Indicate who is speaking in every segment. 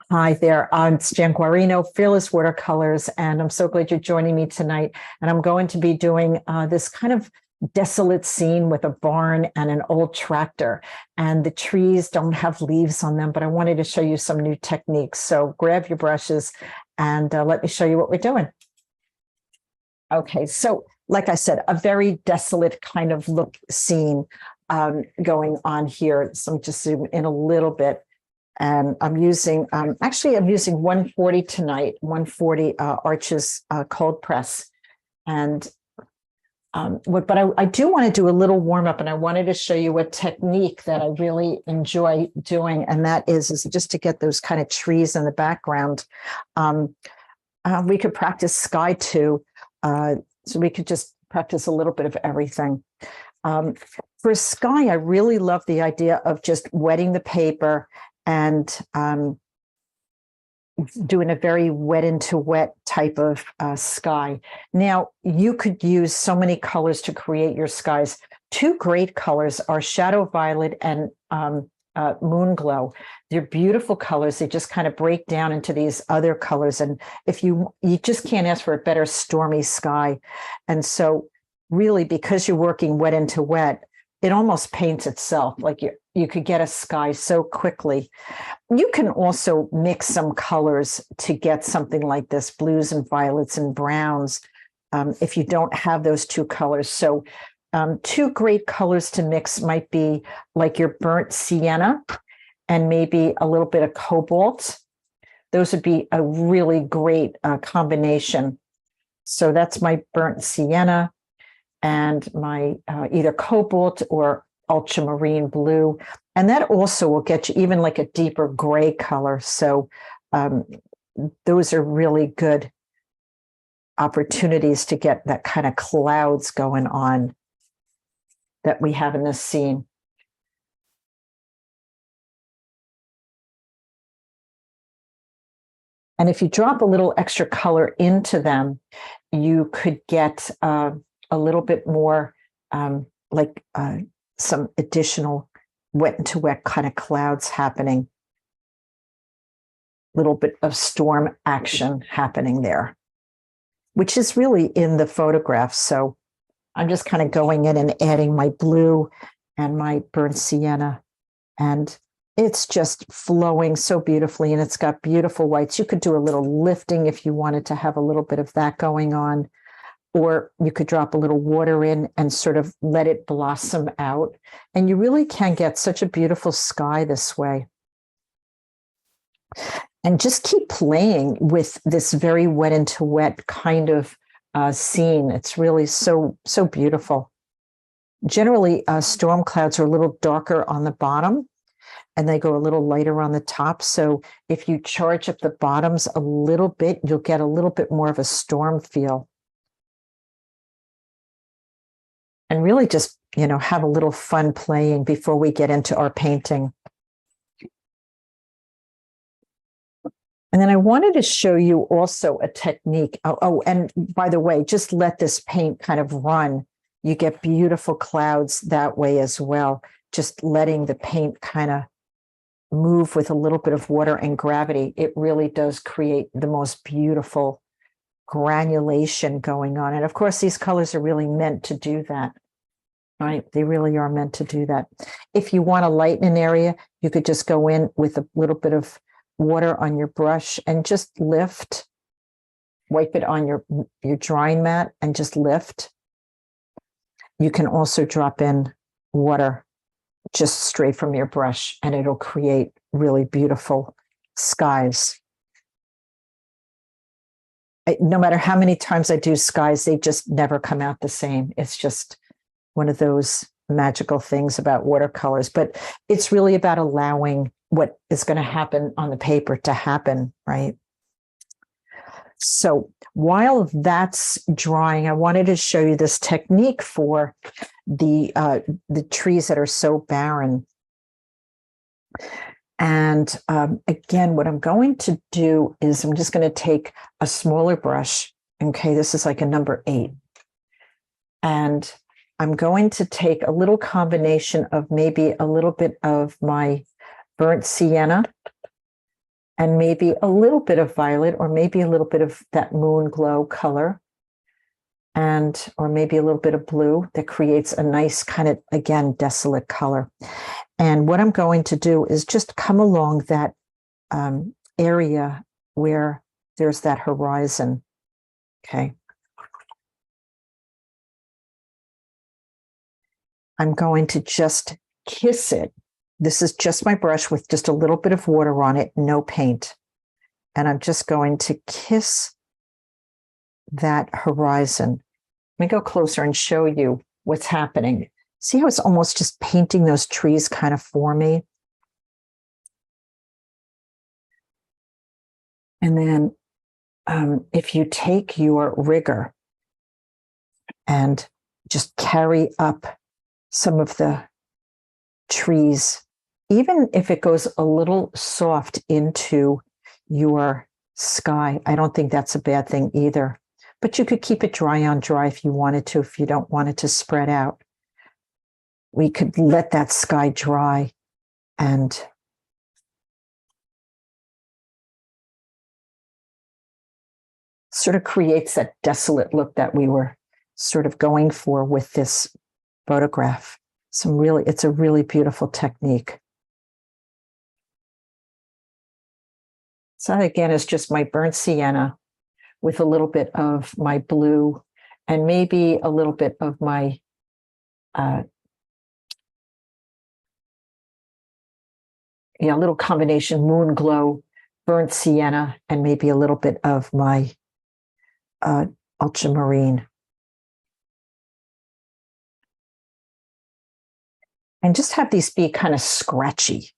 Speaker 1: Hi there, it's Jan Guarino, Fearless Watercolors, and I'm so glad you're joining me tonight. And I'm going to be doing this kind of desolate scene with a barn and an old tractor. And the trees don't have leaves on them, but I wanted to show you some new techniques. So grab your brushes and let me show you what we're doing. Okay, so like I said, a very desolate kind of look scene going on here. So I'm just zoom in a little bit. And I'm using, I'm using 140 tonight, 140 Arches cold press. And but I do want to do a little warm up, and I wanted to show you a technique that I really enjoy doing. And that is just to get those kind of trees in the background. We could practice sky too. So we could just practice a little bit of everything. For sky, I really love the idea of just wetting the paper and doing a very wet into wet type of sky. Now, you could use so many colors to create your skies. Two great colors are Shadow Violet and Moon Glow. They're beautiful colors. They just kind of break down into these other colors. And if you just can't ask for a better stormy sky. And so really, because you're working wet into wet, it almost paints itself. Like you could get a sky so quickly. You can also mix some colors to get something like this, blues and violets and browns, if you don't have those two colors. So two great colors to mix might be like your burnt sienna and maybe a little bit of cobalt. Those would be a really great combination. So that's my burnt sienna and my either cobalt or ultramarine blue. And that also will get you even like a deeper gray color. So those are really good opportunities to get that kind of clouds going on that we have in this scene. And if you drop a little extra color into them, you could get a little bit more some additional wet into wet kind of clouds happening. A little bit of storm action happening there, which is really in the photograph. So I'm just kind of going in and adding my blue and my burnt sienna, and it's just flowing so beautifully, and it's got beautiful whites. You could do a little lifting if you wanted to have a little bit of that going on. Or you could drop a little water in and sort of let it blossom out. And you really can get such a beautiful sky this way. And just keep playing with this very wet into wet kind of scene. It's really so beautiful. Generally, storm clouds are a little darker on the bottom and they go a little lighter on the top. So if you charge up the bottoms a little bit, you'll get a little bit more of a storm feel. And really just, have a little fun playing before we get into our painting. And then I wanted to show you also a technique. Oh, and by the way, just let this paint kind of run. You get beautiful clouds that way as well. Just letting the paint kind of move with a little bit of water and gravity. It really does create the most beautiful granulation going on. And of course, these colors are really meant to do that, right? They really are meant to do that. If you want to lighten an area, you could just go in with a little bit of water on your brush and just lift, wipe it on your drawing mat and just lift. You can also drop in water just straight from your brush and it'll create really beautiful skies. No matter how many times I do skies, they just never come out the same. It's just one of those magical things about watercolors, but it's really about allowing what is going to happen on the paper to happen, right? So while that's drying, I wanted to show you this technique for the trees that are so barren. And again, what I'm going to do is I'm just going to take a smaller brush. Okay, this is like a number 8. And I'm going to take a little combination of maybe a little bit of my burnt sienna and maybe a little bit of violet, or maybe a little bit of that moon glow color, and or maybe a little bit of blue that creates a nice kind of, again, desolate color. And what I'm going to do is just come along that area where there's that horizon. Okay. I'm going to just kiss it. This is just my brush with just a little bit of water on it, no paint. And I'm just going to kiss that horizon. Let me go closer and show you what's happening. See how it's almost just painting those trees kind of for me? And then if you take your rigger and just carry up some of the trees, even if it goes a little soft into your sky, I don't think that's a bad thing either. But you could keep it dry on dry if you wanted to, if you don't want it to spread out. We could let that sky dry and sort of creates that desolate look that we were sort of going for with this photograph. It's a really beautiful technique. So that again is just my burnt sienna with a little bit of my blue and maybe a little bit of my little combination moon glow, burnt sienna, and maybe a little bit of my ultramarine. And just have these be kind of scratchy.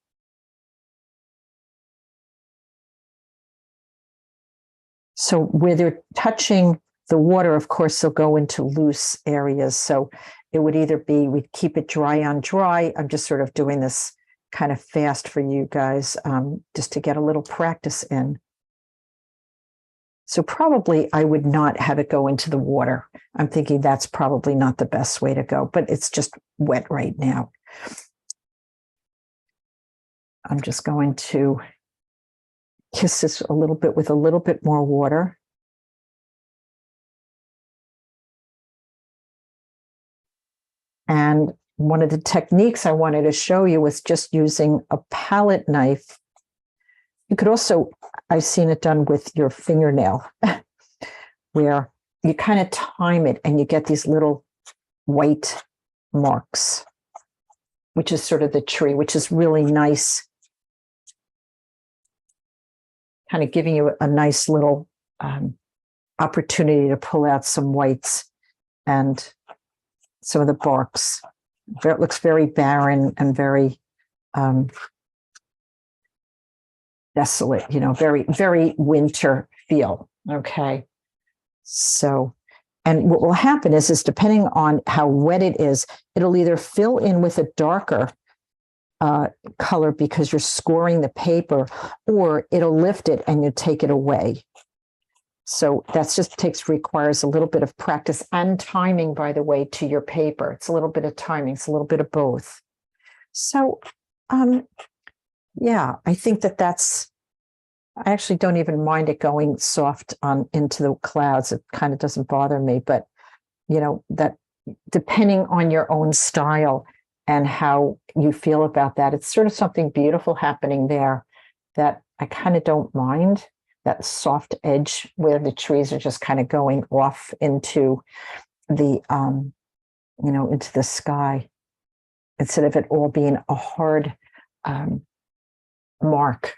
Speaker 1: So where they're touching the water, of course, they'll go into loose areas. So it would either be, we keep it dry on dry. I'm just sort of doing this kind of fast for you guys, just to get a little practice in. So probably I would not have it go into the water. I'm thinking that's probably not the best way to go, but it's just wet right now. I'm just going to kiss this a little bit with a little bit more water. And one of the techniques I wanted to show you was just using a palette knife. You could also, I've seen it done with your fingernail, where you kind of time it and you get these little white marks, which is sort of the tree, which is really nice. Kind of giving you a nice little opportunity to pull out some whites and some of the barks. It looks very barren and very desolate, very, very winter feel. Okay. So, and what will happen is depending on how wet it is, it'll either fill in with a darker color because you're scoring the paper, or it'll lift it and you take it away. So that's just requires a little bit of practice and timing, by the way, to your paper. It's a little bit of timing. It's a little bit of both. So, yeah, I think I actually don't even mind it going soft into the clouds. It kind of doesn't bother me, but that depending on your own style and how you feel about that, it's sort of something beautiful happening there that I kind of don't mind. That soft edge where the trees are just kind of going off into the, into the sky, instead of it all being a hard mark.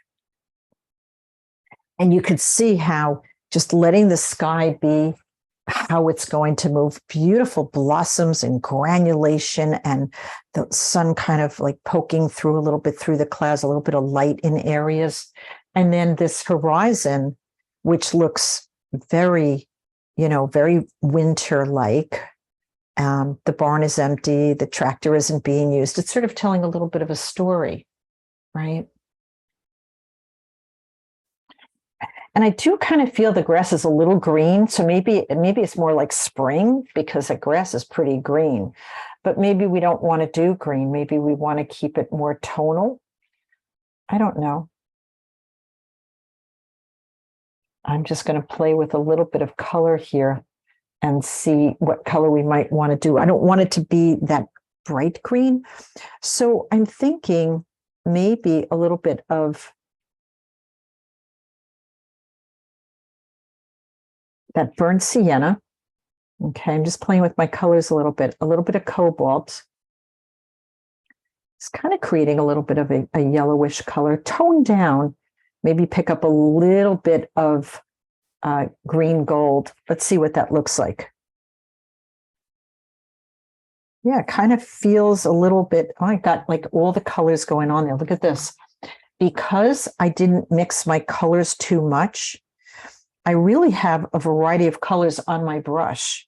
Speaker 1: And you could see how just letting the sky be how it's going to move, beautiful blossoms and granulation, and the sun kind of like poking through a little bit through the clouds, a little bit of light in areas. And then this horizon, which looks very, very winter-like. The barn is empty. The tractor isn't being used. It's sort of telling a little bit of a story, right? And I do kind of feel the grass is a little green. So maybe it's more like spring because the grass is pretty green. But maybe we don't want to do green. Maybe we want to keep it more tonal. I don't know. I'm just going to play with a little bit of color here and see what color we might want to do. I don't want it to be that bright green. So I'm thinking maybe a little bit of that burnt sienna. Okay, I'm just playing with my colors a little bit of cobalt. It's kind of creating a little bit of a yellowish color, toned down, maybe pick up a little bit of green gold. Let's see what that looks like. Yeah, it kind of feels a little bit, oh, I got like all the colors going on there. Look at this. Because I didn't mix my colors too much, I really have a variety of colors on my brush.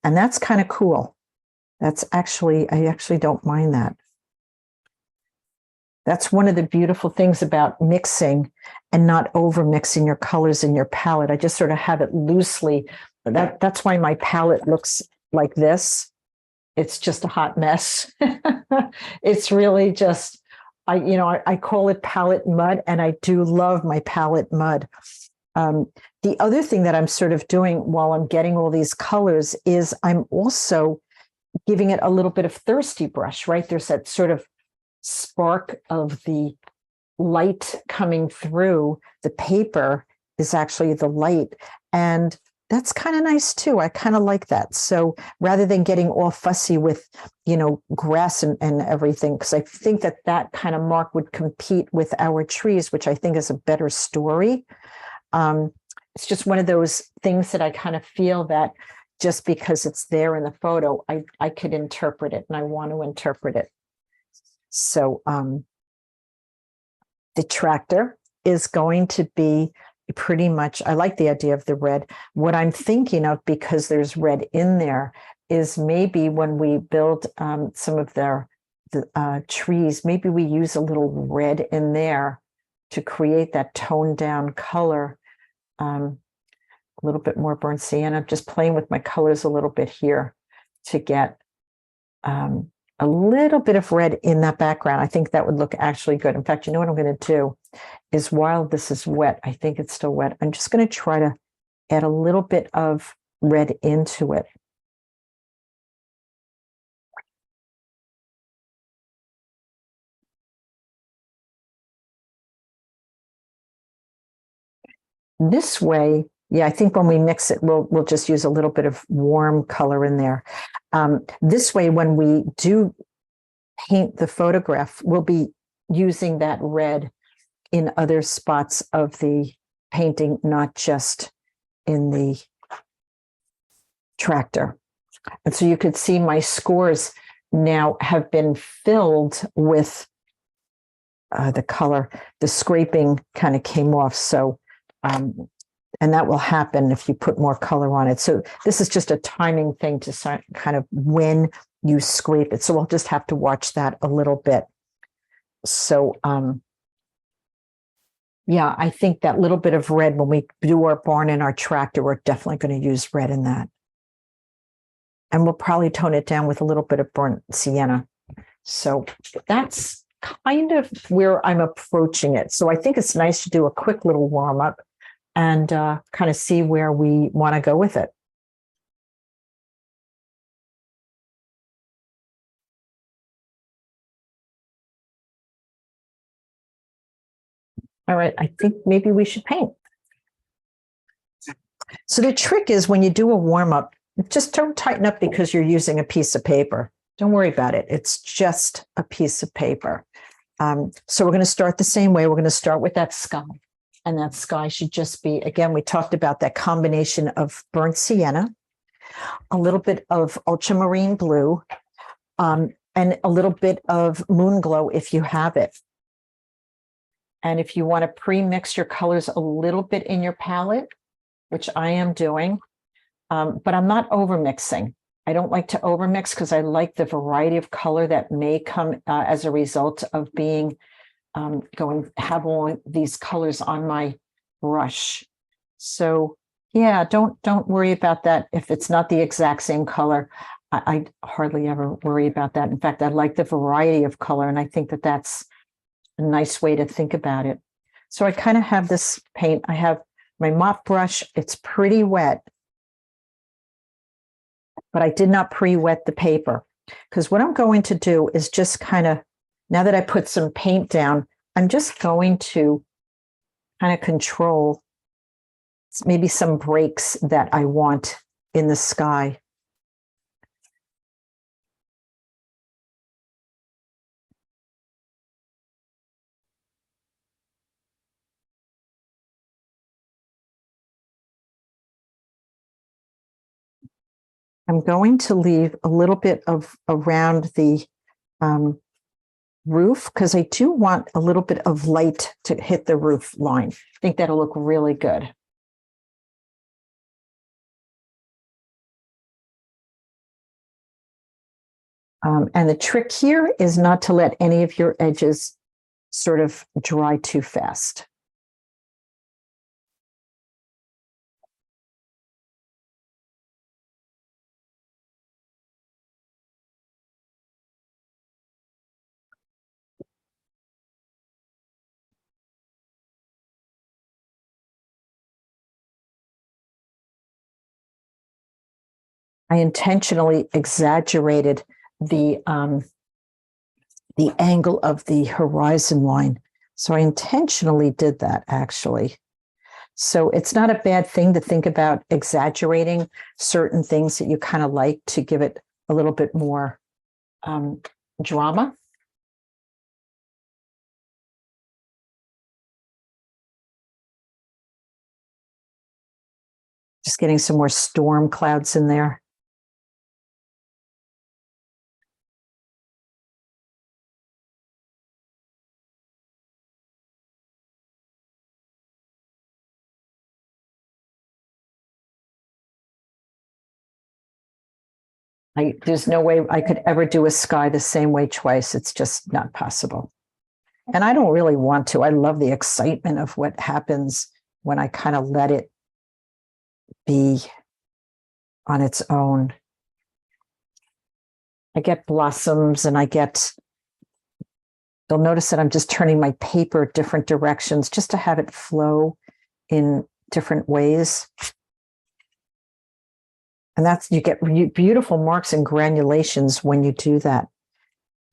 Speaker 1: And that's kind of cool. That's actually, I actually don't mind that. That's one of the beautiful things about mixing and not over mixing your colors in your palette. I just sort of have it loosely. That's why my palette looks like this. It's just a hot mess. It's really just, I call it palette mud, and I do love my palette mud. The other thing that I'm sort of doing while I'm getting all these colors is I'm also giving it a little bit of thirsty brush, right? There's that sort of spark of the light coming through. The paper is actually the light, and that's kind of nice too. I kind of like that. So rather than getting all fussy with, grass and everything, because I think that kind of mark would compete with our trees, which I think is a better story. It's just one of those things that I kind of feel that just because it's there in the photo, I could interpret it, and I want to interpret it. So the tractor is going to be pretty much, I like the idea of the red. What I'm thinking of, because there's red in there, is maybe when we build some of the trees, maybe we use a little red in there to create that toned down color. A little bit more burnt sienna, just playing with my colors a little bit here to get a little bit of red in that background. I think that would look actually good. In fact, you know what I'm going to do is, while this is wet, I think it's still wet, I'm just going to try to add a little bit of red into it. This way, yeah, I think when we mix it, we'll just use a little bit of warm color in there. This way, when we do paint the photograph, we'll be using that red in other spots of the painting, not just in the tractor. And so you could see my scores now have been filled with the color. The scraping kind of came off. So, and that will happen if you put more color on it. So this is just a timing thing to kind of when you scrape it. So we'll just have to watch that a little bit. So, yeah, I think that little bit of red, when we do our barn and our tractor, we're definitely going to use red in that. And we'll probably tone it down with a little bit of burnt sienna. So that's kind of where I'm approaching it. So I think it's nice to do a quick little warm up and kind of see where we want to go with it. All right, I think maybe we should paint. So the trick is, when you do a warm up, just don't tighten up because you're using a piece of paper. Don't worry about it. It's just a piece of paper. So we're going to start the same way. We're going to start with that sky. And that sky should just be, again, we talked about that combination of burnt sienna, a little bit of ultramarine blue, and a little bit of moon glow if you have it. And if you want to pre-mix your colors a little bit in your palette, which I am doing, but I'm not over mixing. I don't like to overmix because I like the variety of color that may come as a result of being have all these colors on my brush. So yeah, don't worry about that. If it's not the exact same color, I hardly ever worry about that. In fact, I like the variety of color, and I think that that's a nice way to think about it. So I kind of have this paint. I have my mop brush. It's pretty wet, but I did not pre-wet the paper, because what I'm going to do is just kind of, now that I put some paint down, I'm just going to kind of control maybe some breaks that I want in the sky. I'm going to leave a little bit of around the roof, because I do want a little bit of light to hit the roof line. I think that'll look really good. And the trick here is not to let any of your edges sort of dry too fast. I intentionally exaggerated the angle of the horizon line. So I intentionally did that, actually. So it's not a bad thing to think about exaggerating certain things that you kind of like to give it a little bit more drama. Just getting some more storm clouds in there. There's no way I could ever do a sky the same way twice. It's just not possible. And I don't really want to. I love the excitement of what happens when I kind of let it be on its own. I get blossoms, and you'll notice that I'm just turning my paper different directions just to have it flow in different ways. And you get beautiful marks and granulations when you do that.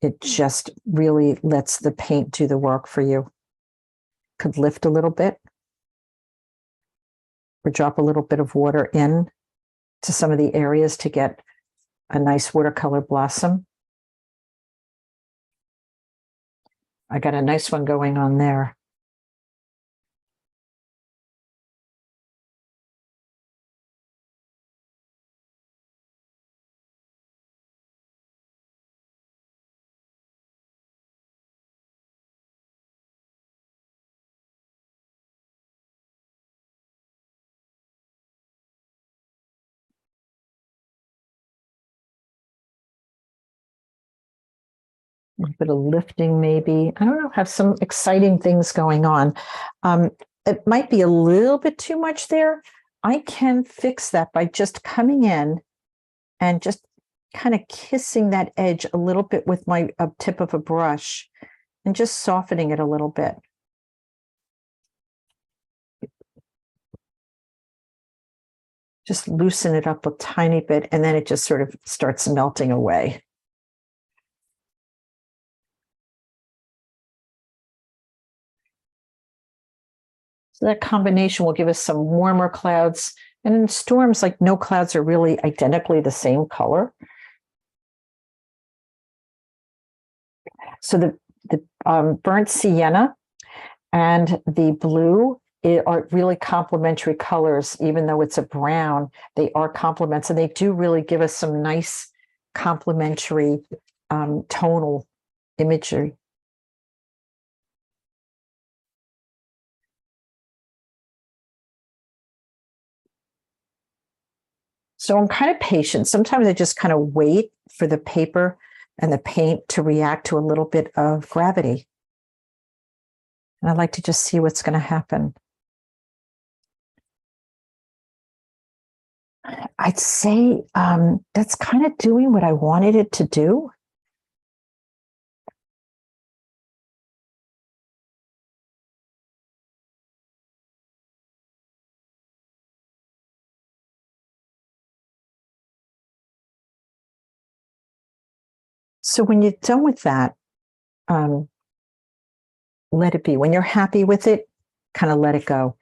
Speaker 1: It just really lets the paint do the work for you. Could lift a little bit, or drop a little bit of water in to some of the areas to get a nice watercolor blossom. I got a nice one going on there. A little bit of lifting, maybe. I don't know, have some exciting things going on. It might be a little bit too much there. I can fix that by just coming in and just kind of kissing that edge a little bit with my tip of a brush and just softening it a little bit. Just loosen it up a tiny bit, and then it just sort of starts melting away. So that combination will give us some warmer clouds. And in storms, like, no clouds are really identically the same color. So the burnt sienna and the blue are really complementary colors. Even though it's a brown, they are complements, and they do really give us some nice complementary tonal imagery. So I'm kind of patient. Sometimes I just kind of wait for the paper and the paint to react to a little bit of gravity. And I like to just see what's going to happen. I'd say that's kind of doing what I wanted it to do. So when you're done with that, let it be. When you're happy with it, kind of let it go.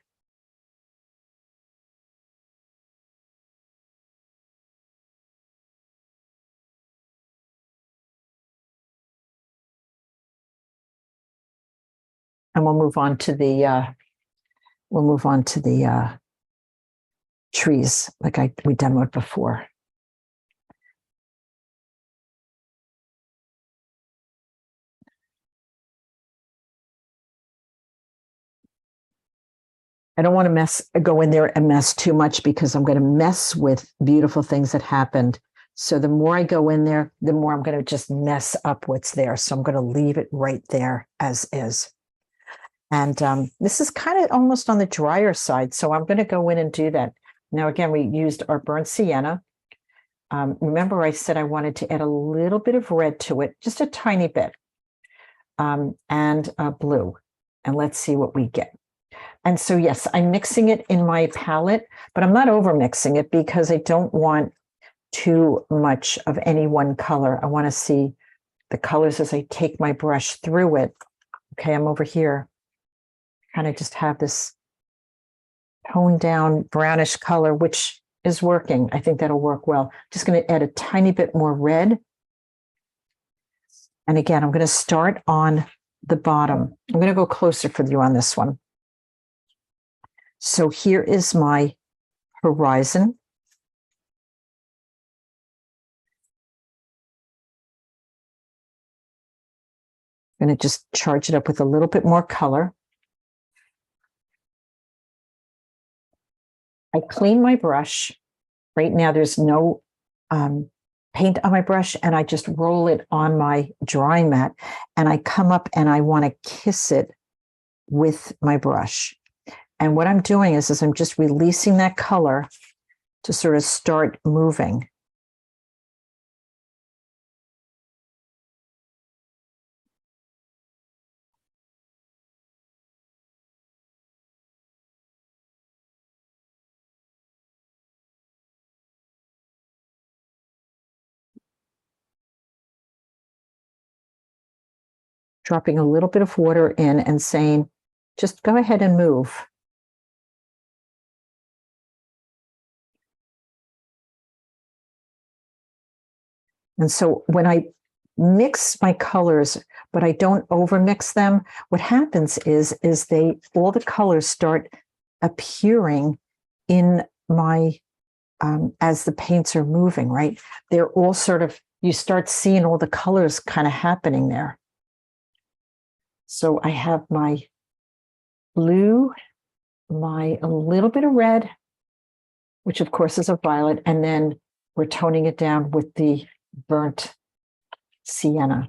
Speaker 1: And we'll move on to the trees like we demoed before. I don't want to go in there and mess too much because I'm going to mess with beautiful things that happened. So the more I go in there, the more I'm going to just mess up what's there. So I'm going to leave it right there as is. And this is kind of almost on the drier side. So I'm going to go in and do that. Now, again, we used our burnt sienna. Remember, I said I wanted to add a little bit of red to it, just a tiny bit, and blue. And let's see what we get. And so, yes, I'm mixing it in my palette, but I'm not over mixing it because I don't want too much of any one color. I want to see the colors as I take my brush through it. Okay, I'm over here. Kind of just have this toned down brownish color, which is working. I think that'll work well. Just going to add a tiny bit more red. And again, I'm going to start on the bottom. I'm going to go closer for you on this one. So here is my horizon. I'm going to just charge it up with a little bit more color. I clean my brush. Right now, there's no paint on my brush, and I just roll it on my drawing mat, and I come up and I want to kiss it with my brush. And what I'm doing is I'm just releasing that color to sort of start moving. Dropping a little bit of water in and saying, just go ahead and move. And so when I mix my colors, but I don't over mix them, what happens is all the colors start appearing in my, as the paints are moving, right? They're all sort of, you start seeing all the colors kind of happening there. So I have my blue, a little bit of red, which of course is a violet, and then we're toning it down with the burnt sienna.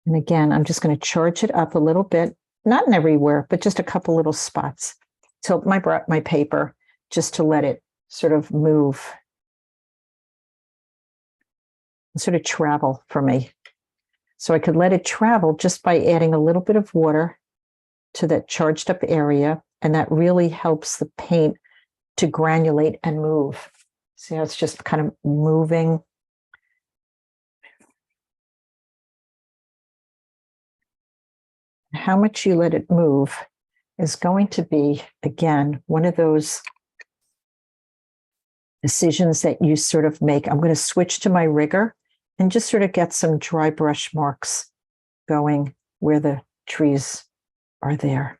Speaker 1: And again, I'm just going to charge it up a little bit, not in everywhere, but just a couple little spots. Tilt my paper just to let it sort of move and sort of travel for me. So I could let it travel just by adding a little bit of water to that charged up area. And that really helps the paint to granulate and move. See how it's just kind of moving. How much you let it move is going to be, again, one of those decisions that you sort of make. I'm going to switch to my rigger and just sort of get some dry brush marks going where the trees are there.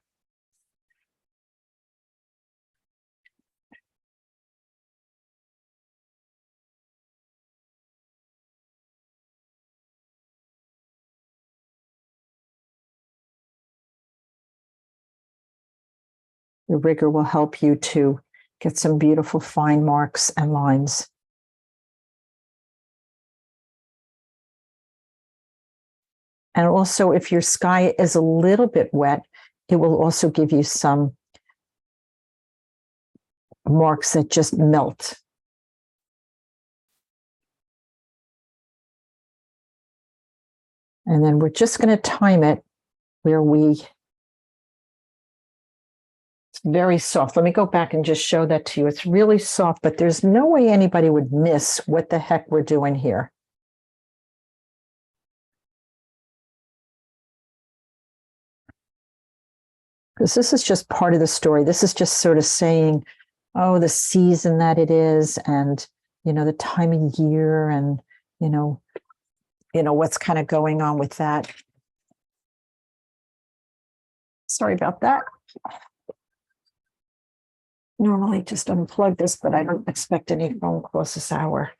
Speaker 1: The rigger will help you to get some beautiful fine marks and lines. And also, if your sky is a little bit wet, it will also give you some marks that just melt. And then we're just going to time it where we very soft. Let me go back and just show that to you. It's really soft, but there's no way anybody would miss what the heck we're doing here. Because this is just part of the story. This is just sort of saying, oh, the season that it is, and the time of year, and what's kind of going on with that. Sorry about that. Normally just unplug this, but I don't expect any phone calls this hour.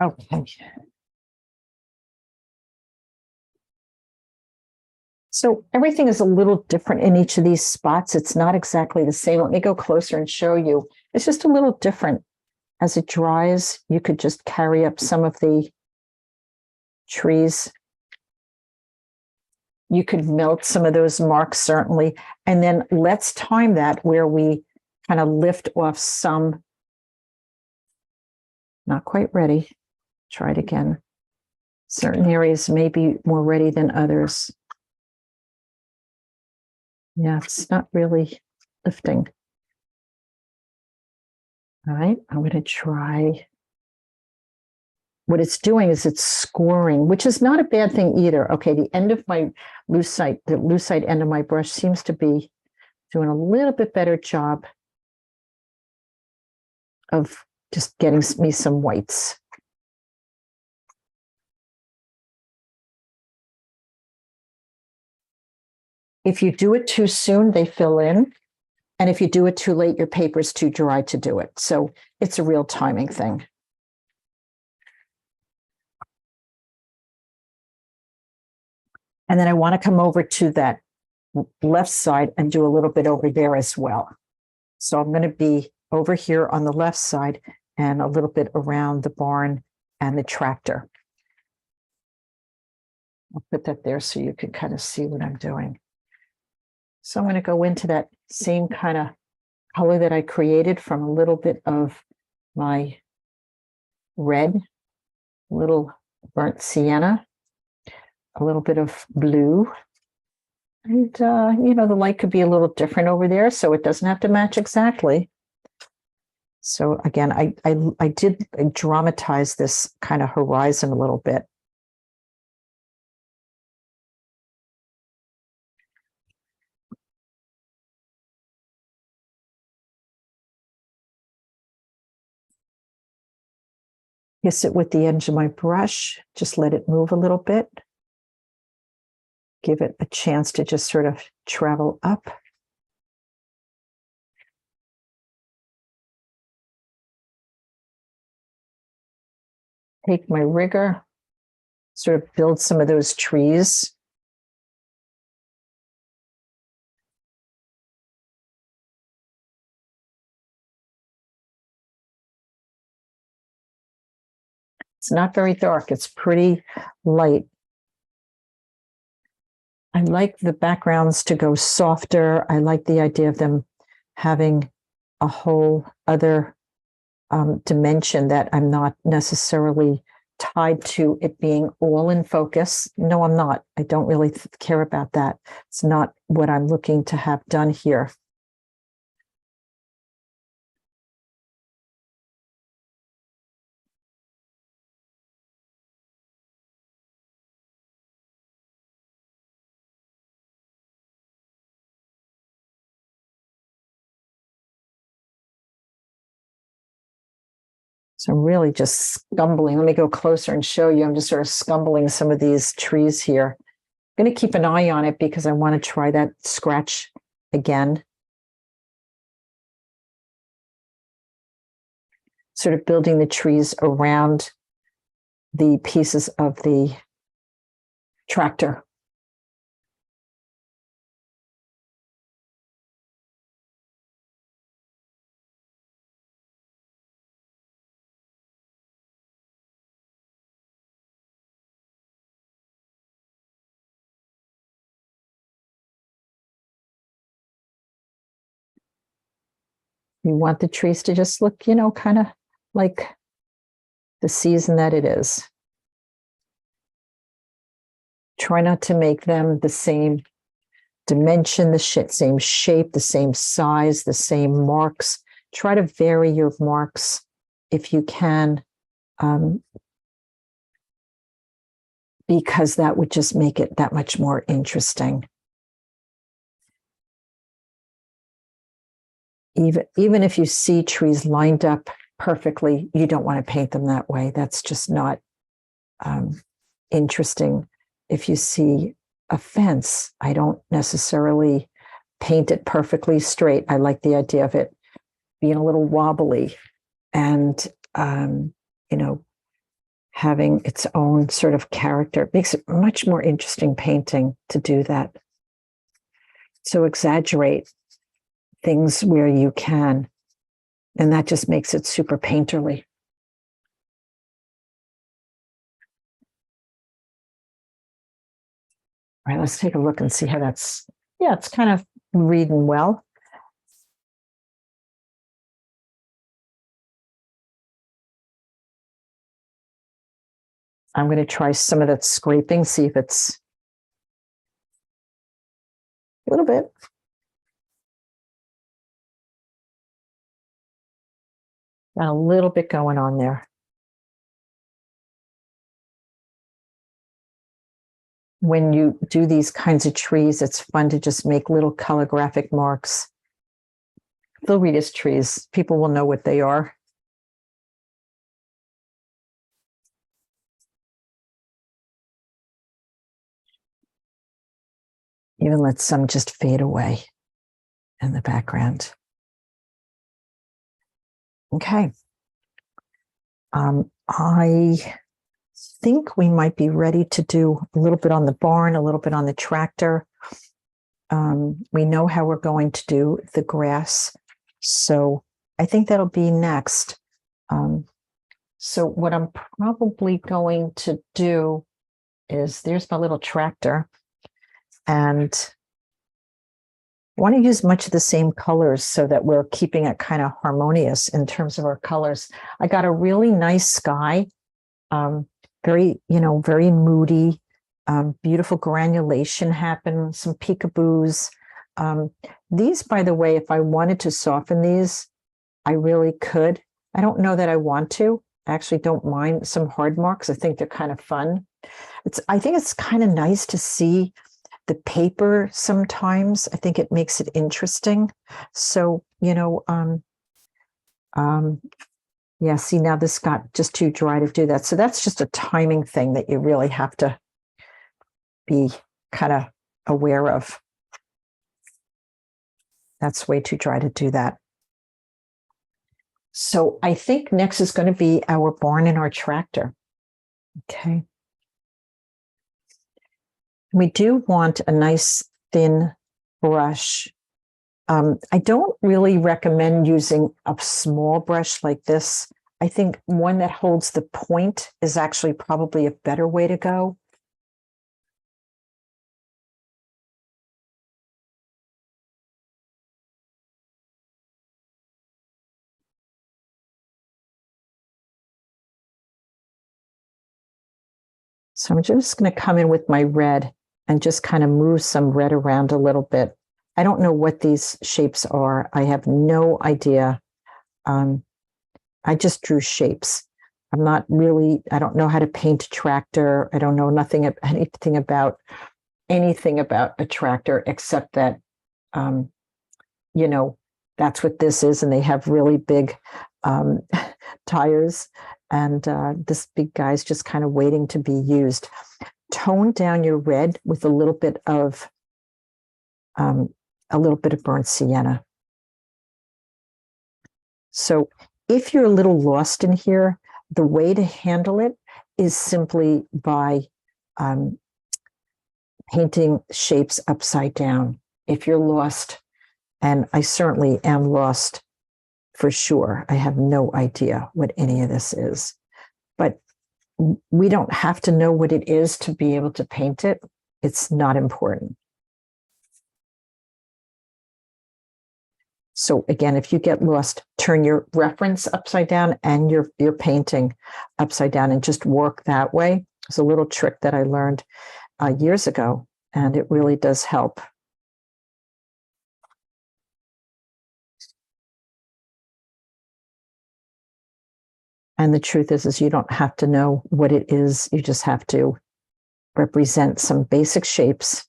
Speaker 1: Okay. So everything is a little different in each of these spots. It's not exactly the same. Let me go closer and show you. It's just a little different. As it dries, you could just carry up some of the trees. You could melt some of those marks, certainly. And then let's time that where we kind of lift off some. Not quite ready. Try it again. Certain areas may be more ready than others. Yeah, it's not really lifting. All right, I'm going to try. What it's doing is it's scoring, which is not a bad thing either. Okay, the end of my lucite, the lucite end of my brush seems to be doing a little bit better job of just getting me some whites. If you do it too soon, they fill in. And if you do it too late, your paper's too dry to do it. So it's a real timing thing. And then I want to come over to that left side and do a little bit over there as well. So I'm going to be over here on the left side and a little bit around the barn and the tractor. I'll put that there so you can kind of see what I'm doing. So I'm going to go into that same kind of color that I created from a little bit of my red, a little burnt sienna, a little bit of blue. And, the light could be a little different over there, so it doesn't have to match exactly. So again, I did dramatize this kind of horizon a little bit. Kiss it with the edge of my brush, just let it move a little bit. Give it a chance to just sort of travel up. Take my rigger, sort of build some of those trees. It's not very dark, it's pretty light. I like the backgrounds to go softer. I like the idea of them having a whole other dimension that I'm not necessarily tied to it being all in focus. No, I'm not. I don't really care about that. It's not what I'm looking to have done here. So I'm really just scumbling. Let me go closer and show you. I'm just sort of scumbling some of these trees here. I'm going to keep an eye on it because I want to try that scratch again. Sort of building the trees around the pieces of the tractor. You want the trees to just look, kind of like the season that it is. Try not to make them the same dimension, the same shape, the same size, the same marks. Try to vary your marks if you can, because that would just make it that much more interesting. Even if you see trees lined up perfectly, you don't want to paint them that way. That's just not interesting. If you see a fence, I don't necessarily paint it perfectly straight. I like the idea of it being a little wobbly and, having its own sort of character. It makes it much more interesting painting to do that. So exaggerate things where you can, and that just makes it super painterly. All right, let's take a look and see how that's, yeah, it's kind of reading well. I'm going to try some of that scraping, see if it's a little bit. Got a little bit going on there. When you do these kinds of trees, it's fun to just make little calligraphic marks. They'll read as trees. People will know what they are. Even let some just fade away in the background. Okay. I think we might be ready to do a little bit on the barn, a little bit on the tractor. We know how we're going to do the grass. So I think that'll be next. So what I'm probably going to do is, there's my little tractor, and I want to use much of the same colors so that we're keeping it kind of harmonious in terms of our colors. I got a really nice sky, very moody, beautiful granulation happened, some peekaboos. These, by the way, if I wanted to soften these, I really could. I don't know that I want to. I actually don't mind some hard marks. I think they're kind of fun. I think it's kind of nice to see the paper sometimes. I think it makes it interesting. So, yeah, see, now this got just too dry to do that. So that's just a timing thing that you really have to be kind of aware of. That's way too dry to do that. So I think next is going to be our barn and our tractor. Okay. We do want a nice thin brush. I don't really recommend using a small brush like this. I think one that holds the point is actually probably a better way to go. So I'm just going to come in with my red and just kind of move some red around a little bit. I don't know what these shapes are. I have no idea. I just drew shapes. I don't know how to paint a tractor. I don't know anything about a tractor, except that, that's what this is. And they have really big tires. And this big guy's just kind of waiting to be used. Tone down your red with a little bit of burnt sienna. So if you're a little lost in here, the way to handle it is simply by painting shapes upside down. If you're lost, and I certainly am lost for sure, I have no idea what any of this is, but we don't have to know what it is to be able to paint it. It's not important. So again, if you get lost, turn your reference upside down and your painting upside down and just work that way. It's a little trick that I learned years ago, and it really does help. And the truth is you don't have to know what it is. You just have to represent some basic shapes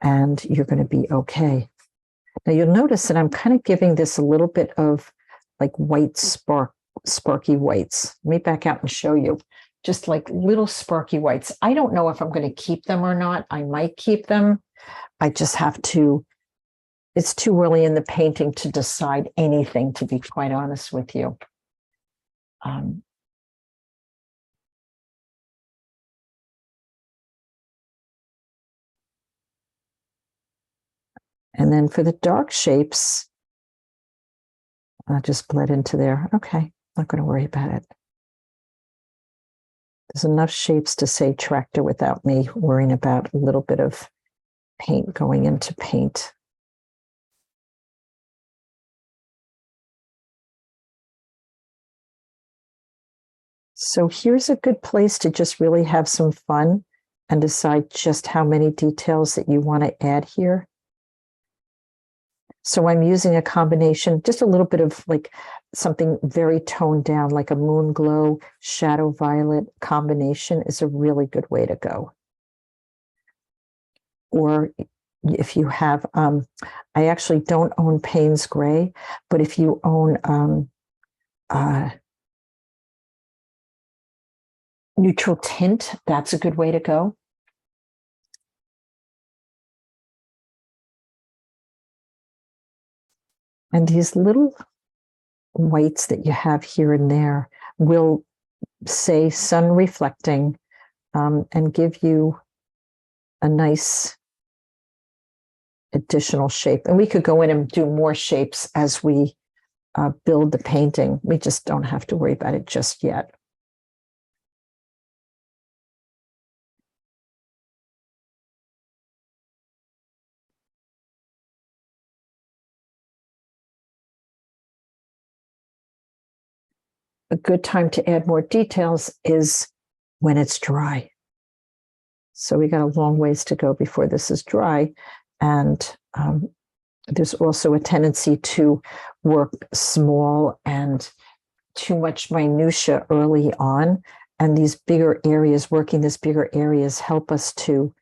Speaker 1: and you're going to be okay. Now you'll notice that I'm kind of giving this a little bit of like white sparky whites. Let me back out and show you. Just like little sparky whites. I don't know if I'm going to keep them or not. I might keep them. I just have to, it's too early in the painting to decide anything, to be quite honest with you. And then for the dark shapes, I'll just blend into there. Okay, not going to worry about it. There's enough shapes to say tractor without me worrying about a little bit of paint going into paint. So here's a good place to just really have some fun and decide just how many details that you want to add here. So I'm using a combination, just a little bit of like something very toned down, like a moon glow, shadow violet combination is a really good way to go. Or if you have, I actually don't own Payne's Gray, but if you own neutral tint, that's a good way to go. And these little whites that you have here and there will say sun reflecting and give you a nice additional shape. And we could go in and do more shapes as we build the painting. We just don't have to worry about it just yet. A good time to add more details is when it's dry. So we got a long ways to go before this is dry. And there's also a tendency to work small and too much minutia early on. And these bigger areas, working these bigger areas, help us to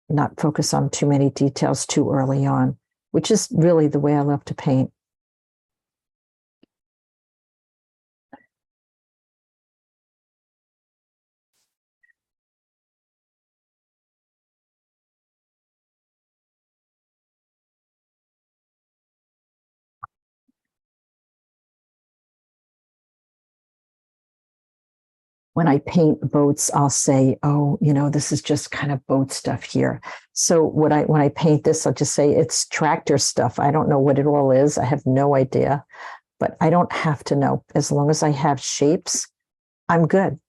Speaker 1: not focus on too many details too early on, which is really the way I love to paint. When I paint boats, I'll say, oh, you know, this is just kind of boat stuff here. So when I paint this, I'll just say it's tractor stuff. I don't know what it all is. I have no idea, but I don't have to know. As long as I have shapes, I'm good.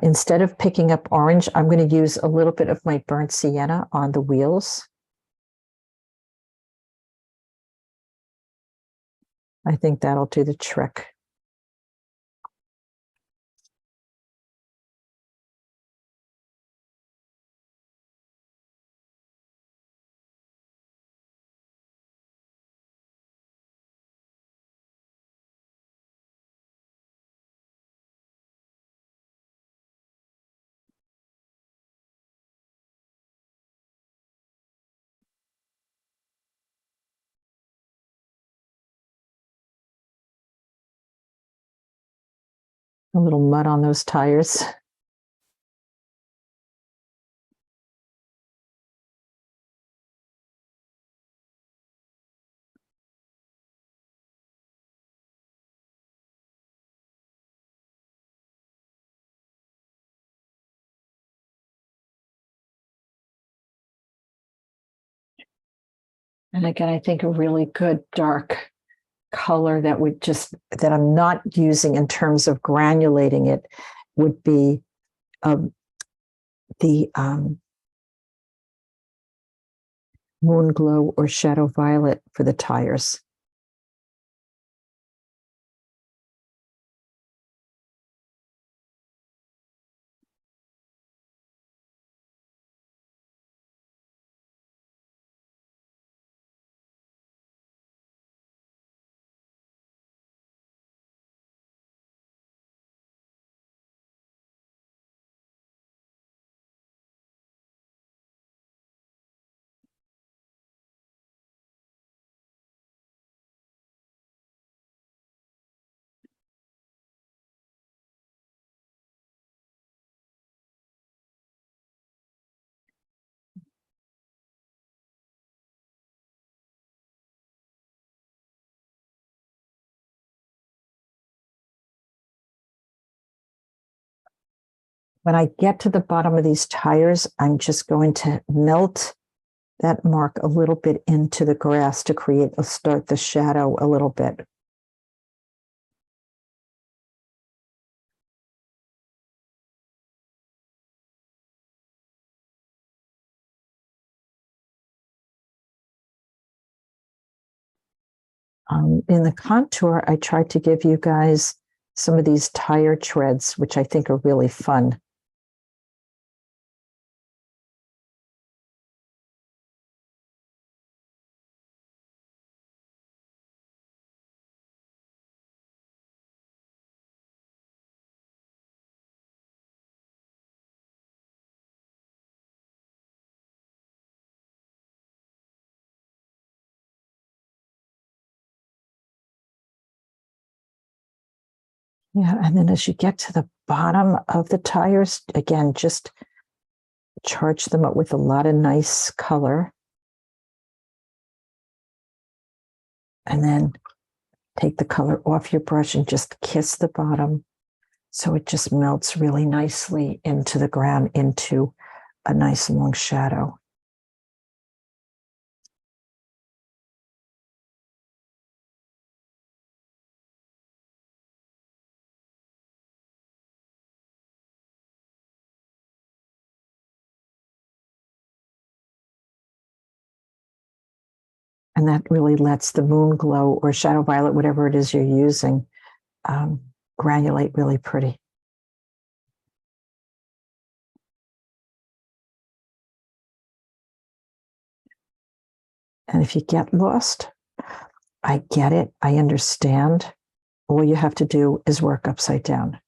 Speaker 1: Instead of picking up orange, I'm going to use a little bit of my burnt sienna on the wheels. I think that'll do the trick. A little mud on those tires. And again, I think a really good dark color that I'm not using in terms of granulating it would be the Moon Glow or Shadow Violet for the tires. When I get to the bottom of these tires, I'm just going to melt that mark a little bit into the grass to start the shadow a little bit. In the contour, I tried to give you guys some of these tire treads, which I think are really fun. Yeah, and then as you get to the bottom of the tires, again, just charge them up with a lot of nice color. And then take the color off your brush and just kiss the bottom so it just melts really nicely into the ground, into a nice long shadow. And that really lets the Moon Glow or Shadow Violet, whatever it is you're using, granulate really pretty. And if you get lost, I get it. I understand. All you have to do is work upside down.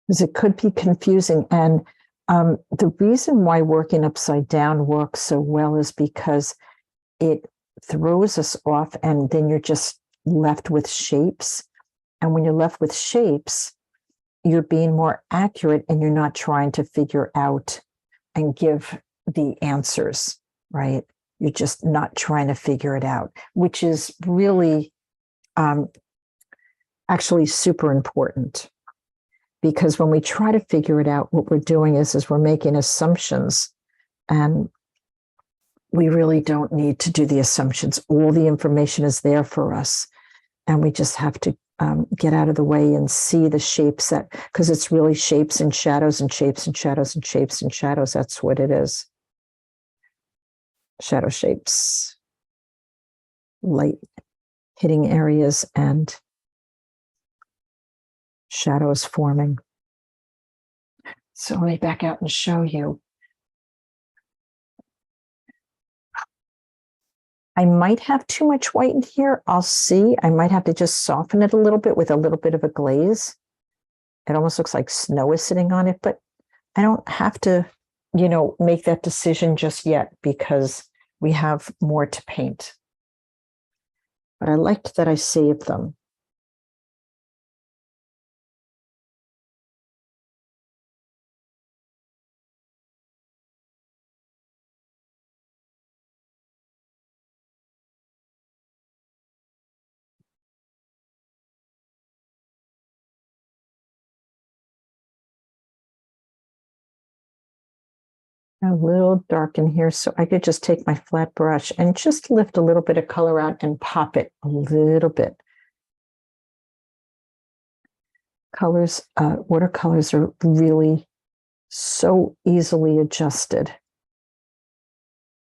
Speaker 1: Because it could be confusing. And the reason why working upside down works so well is because it throws us off, and then you're just left with shapes. And when you're left with shapes, you're being more accurate and you're not trying to figure out and give the answers, right? You're just not trying to figure it out, which is really actually super important. Because when we try to figure it out, what we're doing is we're making assumptions, and we really don't need to do the assumptions. All the information is there for us, and we just have to get out of the way and see the shapes because it's really shapes and shadows and shapes and shadows and shapes and shadows. That's what it is. Shadow shapes, light hitting areas, and shadows forming. So let me back out and show you. I might have too much white in here. I'll see. I might have to just soften it a little bit with a little bit of a glaze. It almost looks like snow is sitting on it, but I don't have to, make that decision just yet because we have more to paint. But I liked that I saved them. A little dark in here, so I could just take my flat brush and just lift a little bit of color out and pop it a little bit. Colors, watercolors are really so easily adjusted.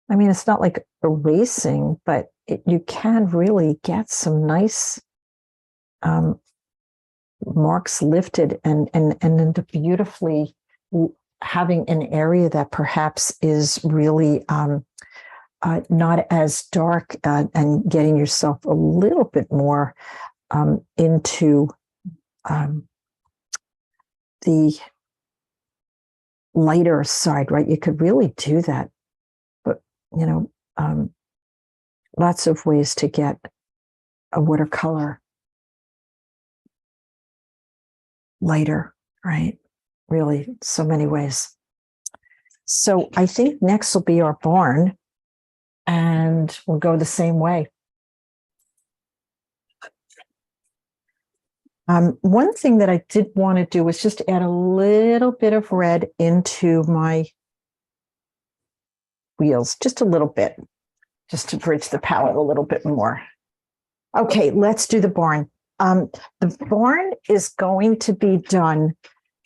Speaker 1: I mean, it's not like erasing, but you can really get some nice marks lifted and into beautifully having an area that perhaps is really not as dark and getting yourself a little bit more into the lighter side, right? You could really do that, but you know, lots of ways to get a watercolor lighter, right? Really, so many ways. So I think next will be our barn, and we'll go the same way. One thing that I did want to do was just add a little bit of red into my wheels, just a little bit, just to bridge the palette a little bit more. Okay, let's do the barn. The barn is going to be done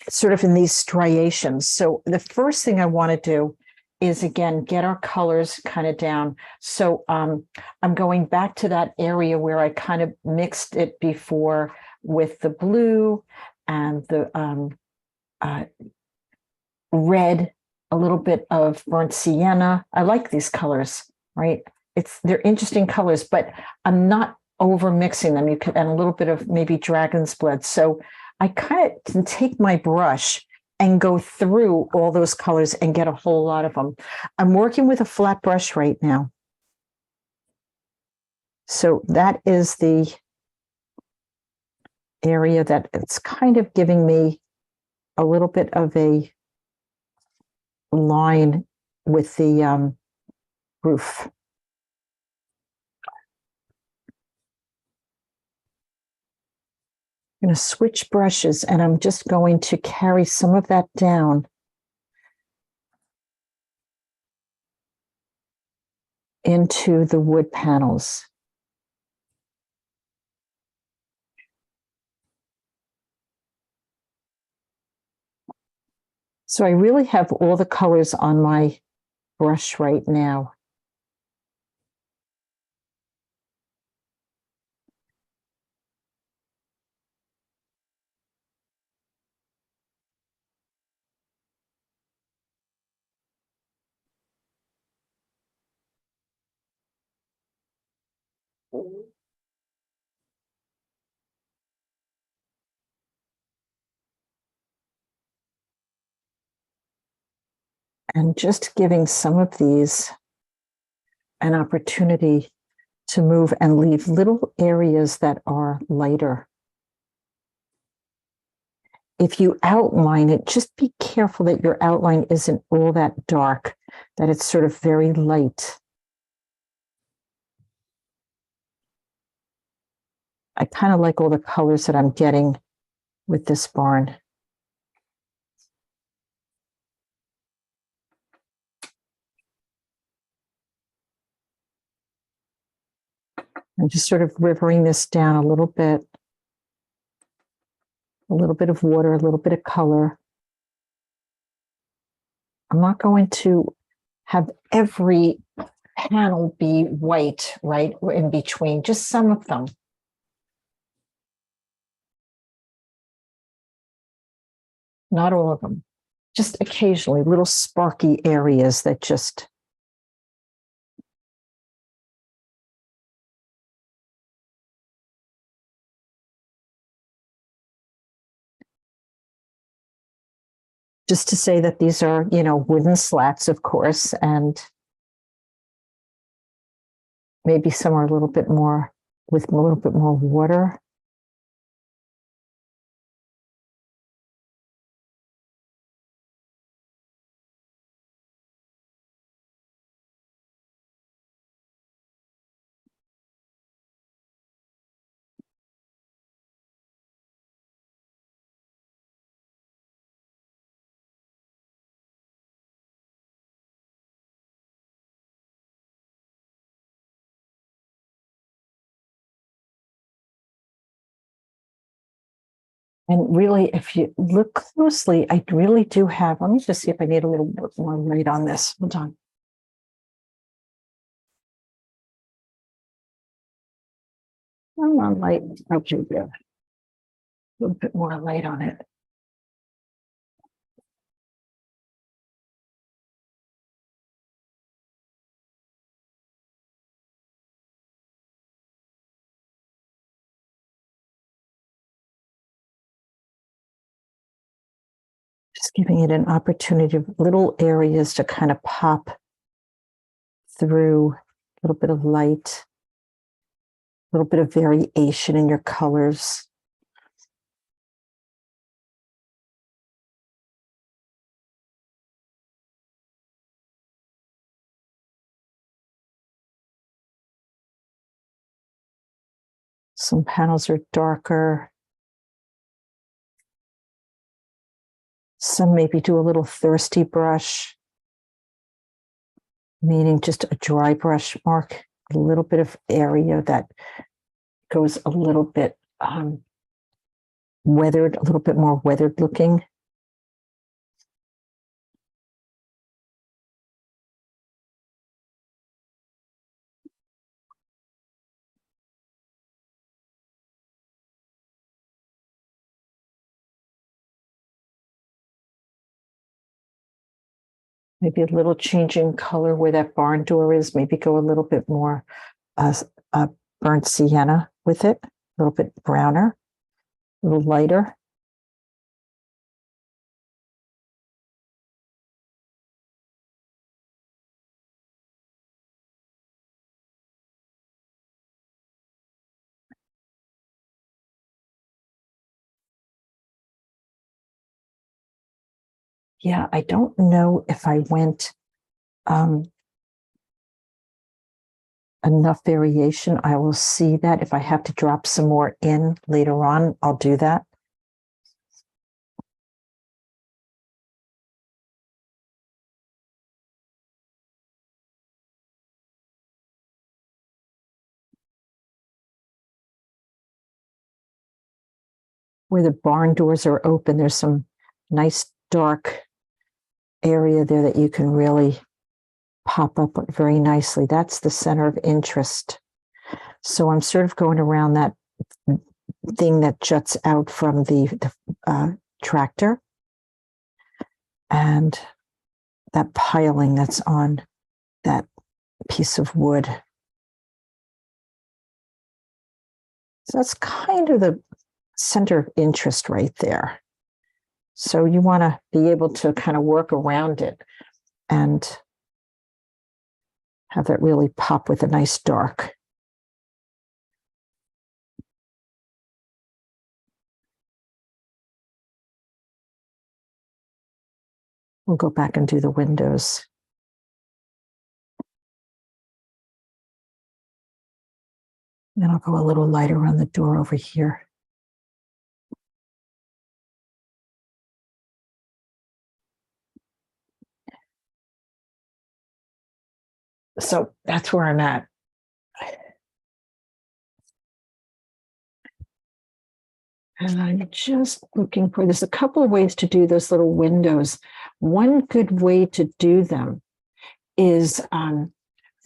Speaker 1: sort of in these striations. So the first thing I want to do is, again, get our colors kind of down. So I'm going back to that area where I kind of mixed it before with the blue and the red, a little bit of burnt sienna. I like these colors, right? They're interesting colors, but I'm not over mixing them. You could, and a little bit of maybe dragon's blood. So I kind of can take my brush and go through all those colors and get a whole lot of them. I'm working with a flat brush right now. So that is the area that it's kind of giving me a little bit of a line with the roof. I'm going to switch brushes, and I'm just going to carry some of that down into the wood panels. So I really have all the colors on my brush right now. And just giving some of these an opportunity to move and leave little areas that are lighter. If you outline it, just be careful that your outline isn't all that dark, that it's sort of very light. I kind of like all the colors that I'm getting with this barn. I'm just sort of rivering this down a little bit of water, a little bit of color. I'm not going to have every panel be white, right, in between, just some of them. Not all of them, just occasionally little sparky areas that just. Just to say that these are, wooden slats, of course, and maybe some are a little bit more with a little bit more water. And really, if you look closely, I really do have, let me just see if I need a little bit more light on this. Hold on. Come on, light. Okay, good. A little bit more light on it. Just giving it an opportunity of little areas to kind of pop through, a little bit of light, a little bit of variation in your colors. Some panels are darker. Some maybe do a little thirsty brush, meaning just a dry brush mark, a little bit of area that goes a little bit weathered, a little bit more weathered looking. Maybe a little change in color where that barn door is. Maybe go a little bit more burnt sienna with it, a little bit browner, a little lighter. Yeah, I don't know if I went enough variation. I will see that. If I have to drop some more in later on, I'll do that. Where the barn doors are open, there's some nice dark area there that you can really pop up very nicely. That's the center of interest. So I'm sort of going around that thing that juts out from the tractor and that piling that's on that piece of wood. So that's kind of the center of interest right there. So you want to be able to kind of work around it and have that really pop with a nice dark. We'll go back and do the windows. Then I'll go a little lighter on the door over here. So that's where I'm at. And I'm just looking for, there's a couple of ways to do those little windows. One good way to do them is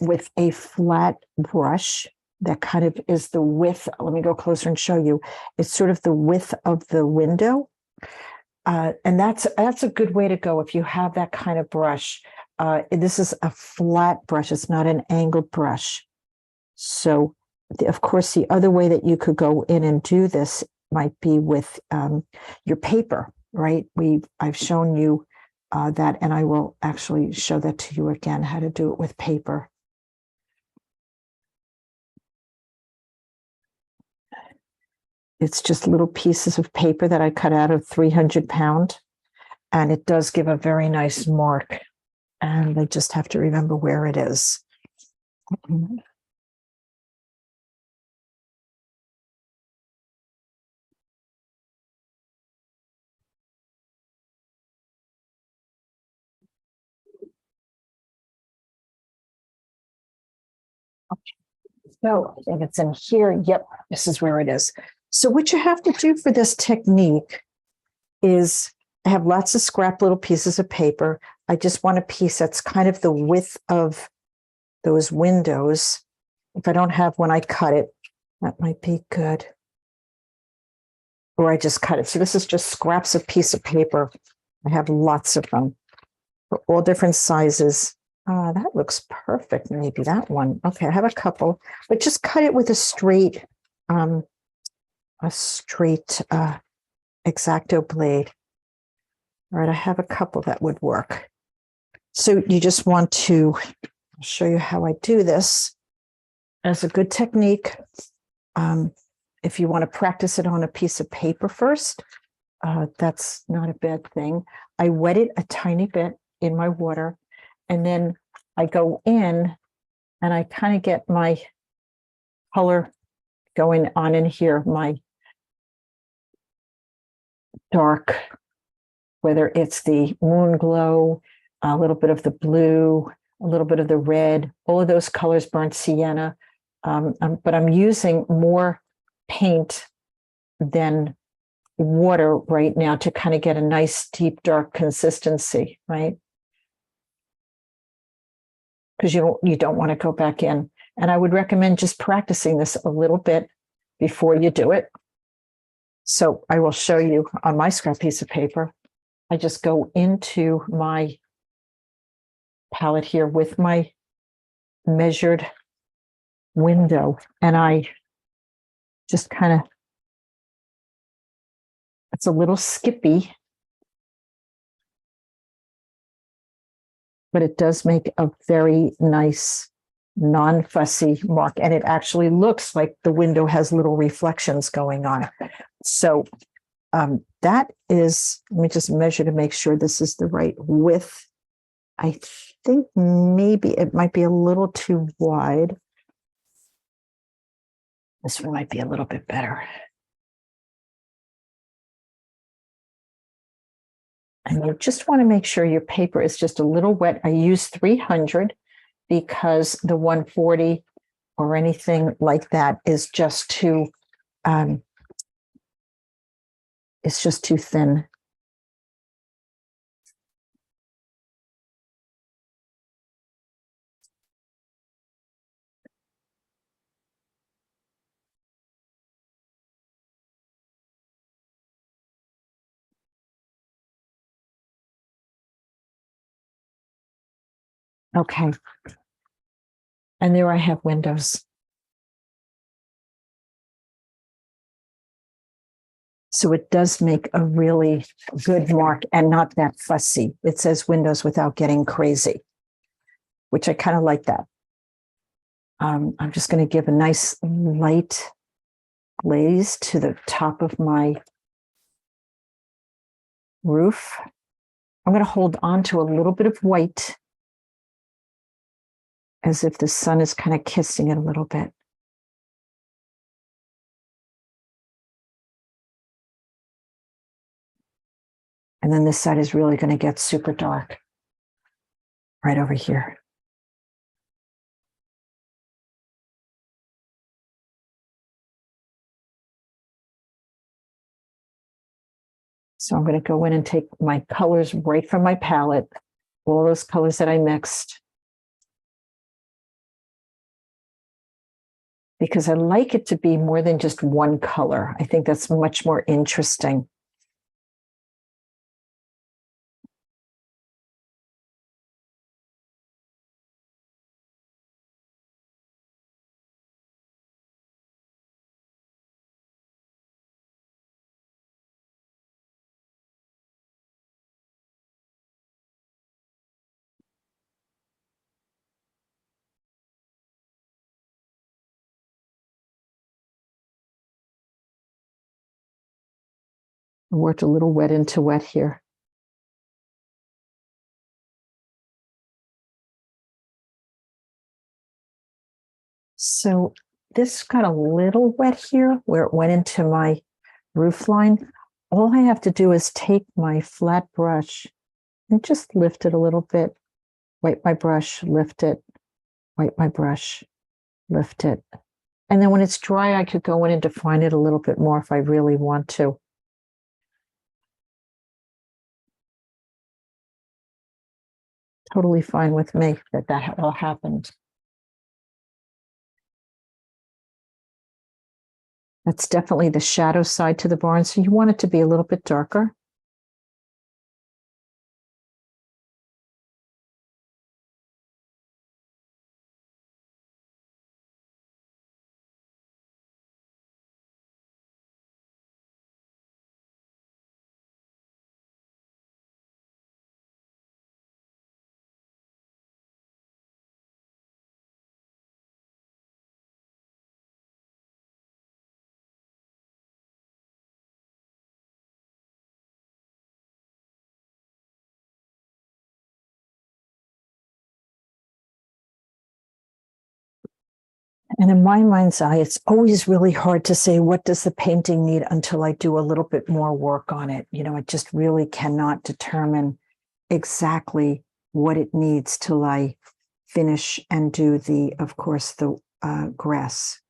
Speaker 1: with a flat brush that kind of is the width. Let me go closer and show you. It's sort of the width of the window. And that's a good way to go if you have that kind of brush. This is a flat brush. It's not an angled brush. So, of course, the other way that you could go in and do this might be with your paper, right? I've shown you that, and I will actually show that to you again, how to do it with paper. It's just little pieces of paper that I cut out of 300 pound, and it does give a very nice mark. And I just have to remember where it is. So if it's in here, yep, this is where it is. So what you have to do for this technique is I have lots of scrap little pieces of paper. I just want a piece that's kind of the width of those windows. If I don't have one, I cut it. That might be good. Or I just cut it. So this is just scraps of piece of paper. I have lots of them for all different sizes. That looks perfect. Maybe that one. Okay, I have a couple, but just cut it with a straight X-Acto blade. All right, I have a couple that would work. So you just want to, I'll show you how I do this as a good technique. If you want to practice it on a piece of paper first, that's not a bad thing. I wet it a tiny bit in my water, and then I go in and I kind of get my color going on in here, my dark, whether it's the moon glow, a little bit of the blue, a little bit of the red, all of those colors, burnt sienna. But I'm using more paint than water right now to kind of get a nice deep dark consistency, right? Because you don't want to go back in. And I would recommend just practicing this a little bit before you do it. So I will show you on my scrap piece of paper. I just go into my palette here with my measured window, and I just kind of, it's a little skippy, but it does make a very nice non-fussy mark, and it actually looks like the window has little reflections going on. So that is, let me just measure to make sure this is the right width. I think maybe it might be a little too wide. This one might be a little bit better. And you just want to make sure your paper is just a little wet. I use 300 because the 140 or anything like that is just too, it's just too thin. Okay. And there I have windows. So it does make a really good mark and not that fussy. It says windows without getting crazy, which I kind of like that. I'm just going to give a nice light glaze to the top of my roof. I'm going to hold on to a little bit of white as if the sun is kind of kissing it a little bit. And then this side is really going to get super dark right over here. So I'm going to go in and take my colors right from my palette, all those colors that I mixed, because I like it to be more than just one color. I think that's much more interesting. I worked a little wet into wet here. So this got a little wet here where it went into my roof line. All I have to do is take my flat brush and just lift it a little bit, wipe my brush, lift it, wipe my brush, lift it, And then when it's dry, I could go in and define it a little bit more if I really want to. Totally fine with me that that all happened. That's definitely the shadow side to the barn. So you want it to be a little bit darker. And in my mind's eye, it's always really hard to say, what does the painting need until I do a little bit more work on it? You know, I just really cannot determine exactly what it needs till I finish and do the, of course, the grass.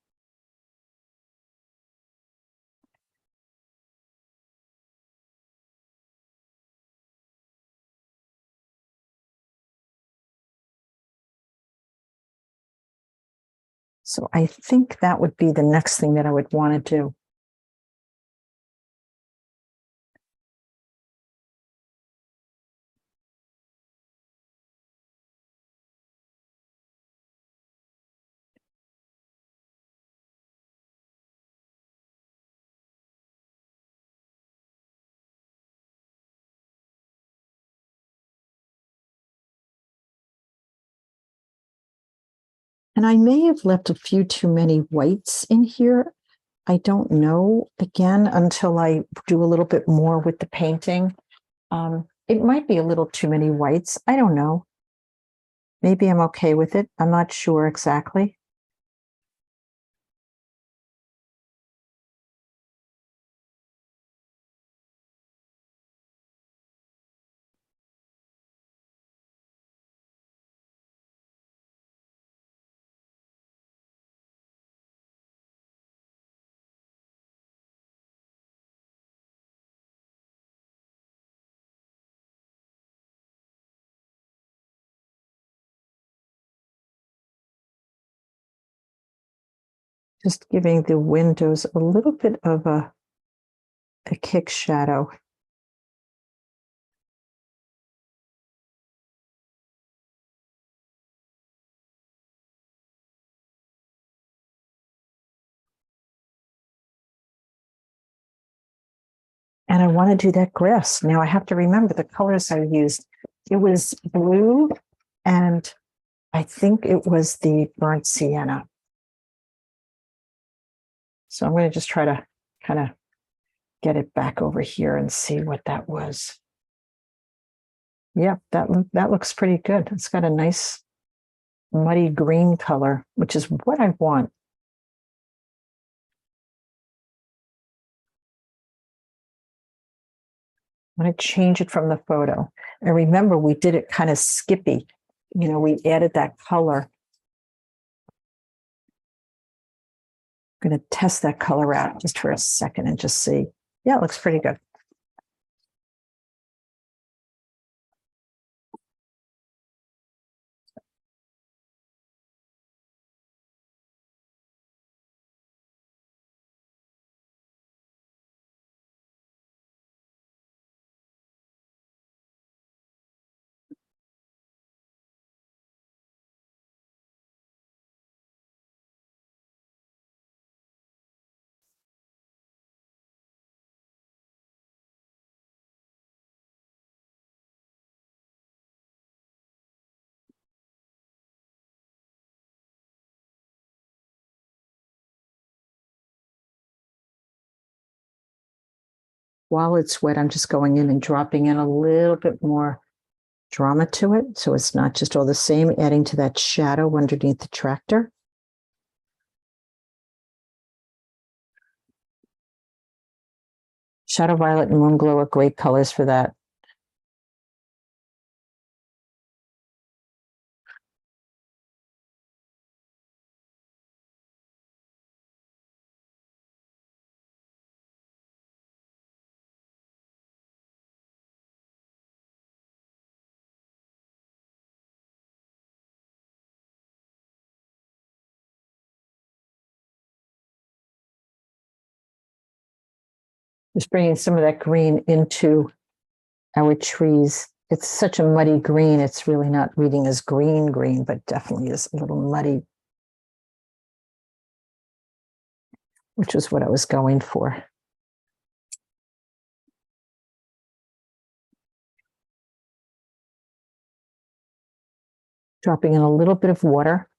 Speaker 1: So I think that would be the next thing that I would want to do. And I may have left a few too many whites in here. I don't know, again, until I do a little bit more with the painting. It might be a little too many whites. I don't know. Maybe I'm okay with it. I'm not sure exactly. Just giving the windows a little bit of a kick shadow. And I want to do that grass. Now I have to remember the colors I used. It was blue, and I think it was the burnt sienna. So I'm going to just try to kind of get it back over here and see what that was. Yep, that looks pretty good. It's got a nice muddy green color, which is what I want. I'm going to change it from the photo. And remember, we did it kind of skippy. You know, we added that color. I'm going to test that color out just for a second and just see. Yeah, it looks pretty good. While it's wet, I'm just going in and dropping in a little bit more drama to it. So it's not just all the same, adding to that shadow underneath the tractor. Shadow Violet and Moon Glow are great colors for that. Just bringing some of that green into our trees. It's such a muddy green. It's really not reading as green, but definitely is a little muddy, which was what I was going for. Dropping in a little bit of water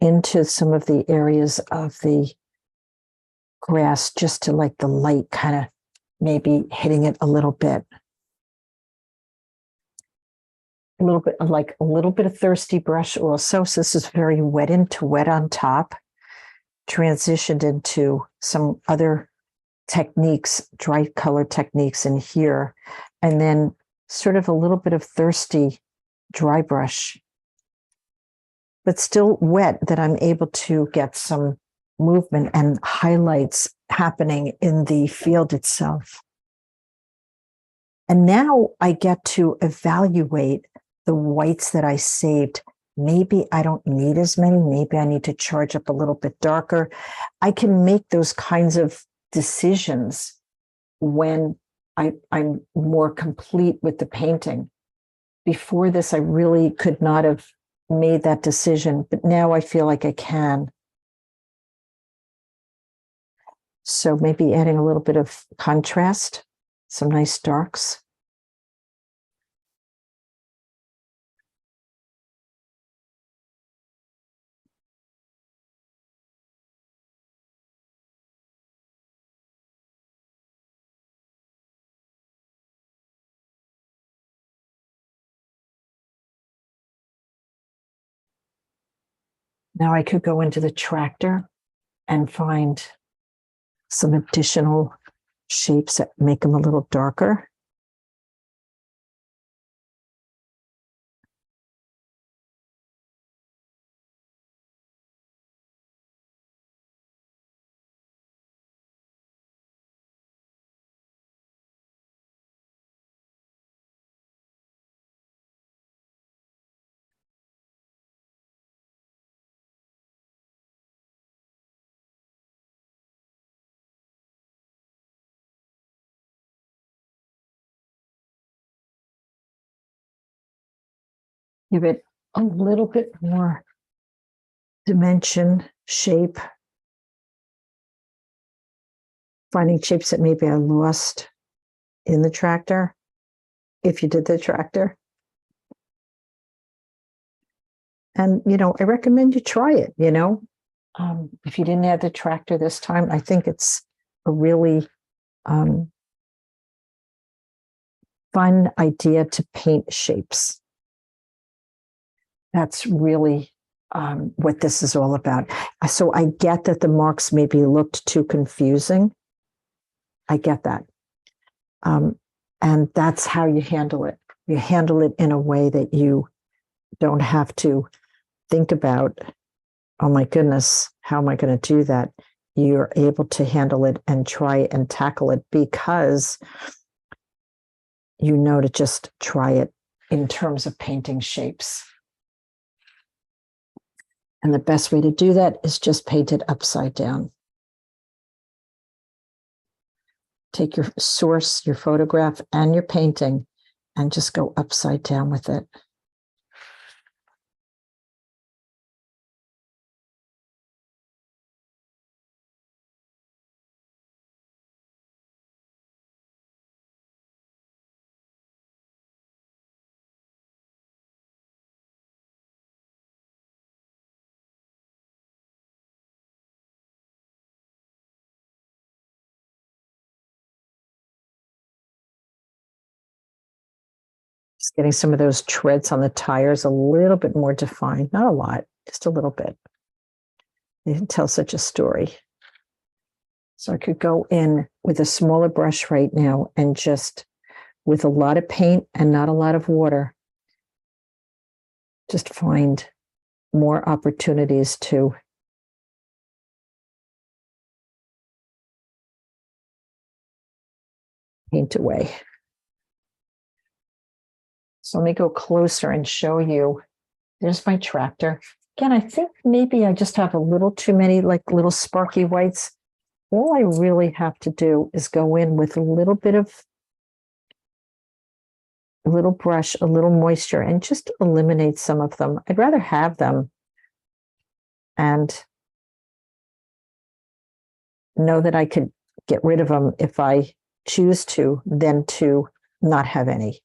Speaker 1: into some of the areas of the grass, just to like the light kind of maybe hitting it a little bit. A little bit of thirsty brush also. So this is very wet into wet on top. Transitioned into some other techniques, dry color techniques in here. And then sort of a little bit of thirsty dry brush, but still wet, that I'm able to get some movement and highlights happening in the field itself. And now I get to evaluate the whites that I saved. Maybe I don't need as many. Maybe I need to charge up a little bit darker. I can make those kinds of decisions when I'm more complete with the painting. Before this, I really could not have made that decision, but now I feel like I can. So maybe adding a little bit of contrast, some nice darks. Now I could go into the tractor and find some additional shapes that make them a little darker. Give it a little bit more dimension, shape. Finding shapes that maybe I lost in the tractor, if you did the tractor. And, I recommend you try it, if you didn't have the tractor this time. I think it's a really fun idea to paint shapes. That's really what this is all about. So I get that the marks maybe looked too confusing. I get that. And that's how you handle it. You handle it in a way that you don't have to think about, oh my goodness, how am I going to do that? You're able to handle it and try and tackle it because to just try it in terms of painting shapes. And the best way to do that is just paint it upside down. Take your source, your photograph, and your painting, and just go upside down with it. Just getting some of those treads on the tires a little bit more defined, not a lot, just a little bit. They didn't tell such a story. So I could go in with a smaller brush right now and just, with a lot of paint and not a lot of water, just find more opportunities to paint away. So let me go closer and show you. There's my tractor. Again, I think maybe I just have a little too many like little sparky whites. all I really have to do is go in with a little brush, a little moisture, and just eliminate some of them. I'd rather have them and know that I could get rid of them if I choose to, than to not have any.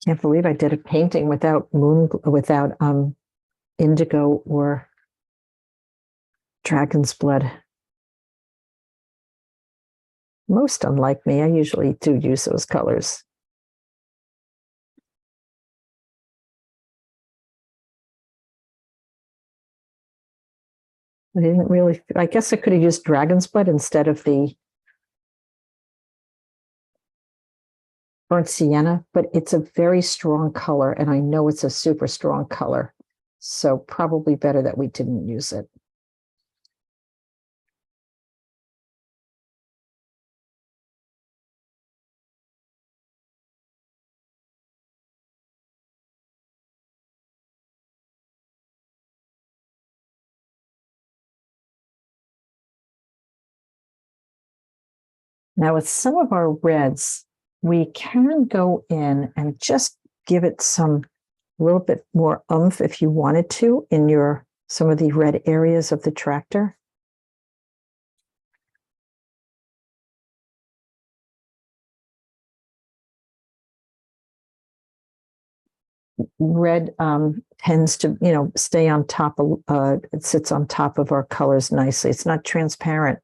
Speaker 1: Can't believe I did a painting without indigo or dragon's blood. Most unlike me, I usually do use those colors. I didn't really, I guess I could have used dragon's blood instead of the burnt sienna, but it's a very strong color, and I know it's a super strong color. So probably better that we didn't use it. Now with some of our reds, we can go in and just give it a little bit more oomph if you wanted to in some of the red areas of the tractor. Red tends to, stay on top of, it sits on top of our colors nicely. It's not transparent.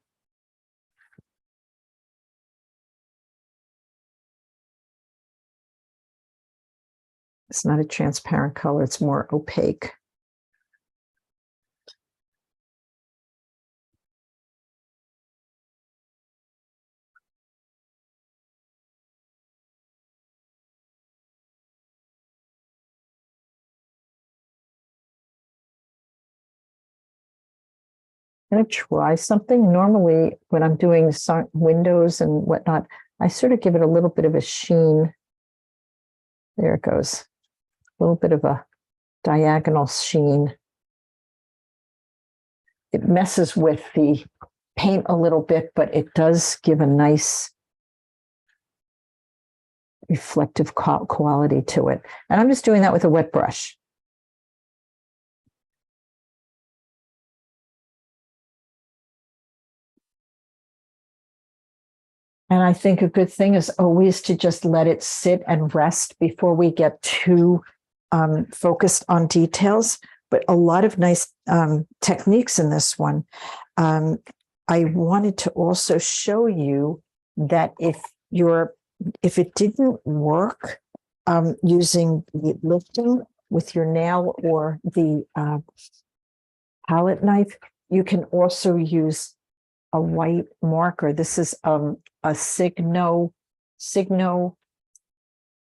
Speaker 1: It's not a transparent color, it's more opaque. I'm going to try something. Normally, when I'm doing windows and whatnot, I sort of give it a little bit of a sheen. There it goes. A little bit of a diagonal sheen. It messes with the paint a little bit, but it does give a nice reflective quality to it. And I'm just doing that with a wet brush. And I think a good thing is always to just let it sit and rest before we get too focused on details. But a lot of nice techniques in this one. I wanted to also show you that if it didn't work using the lifting with your nail or the palette knife, you can also use a white marker. This is a Signo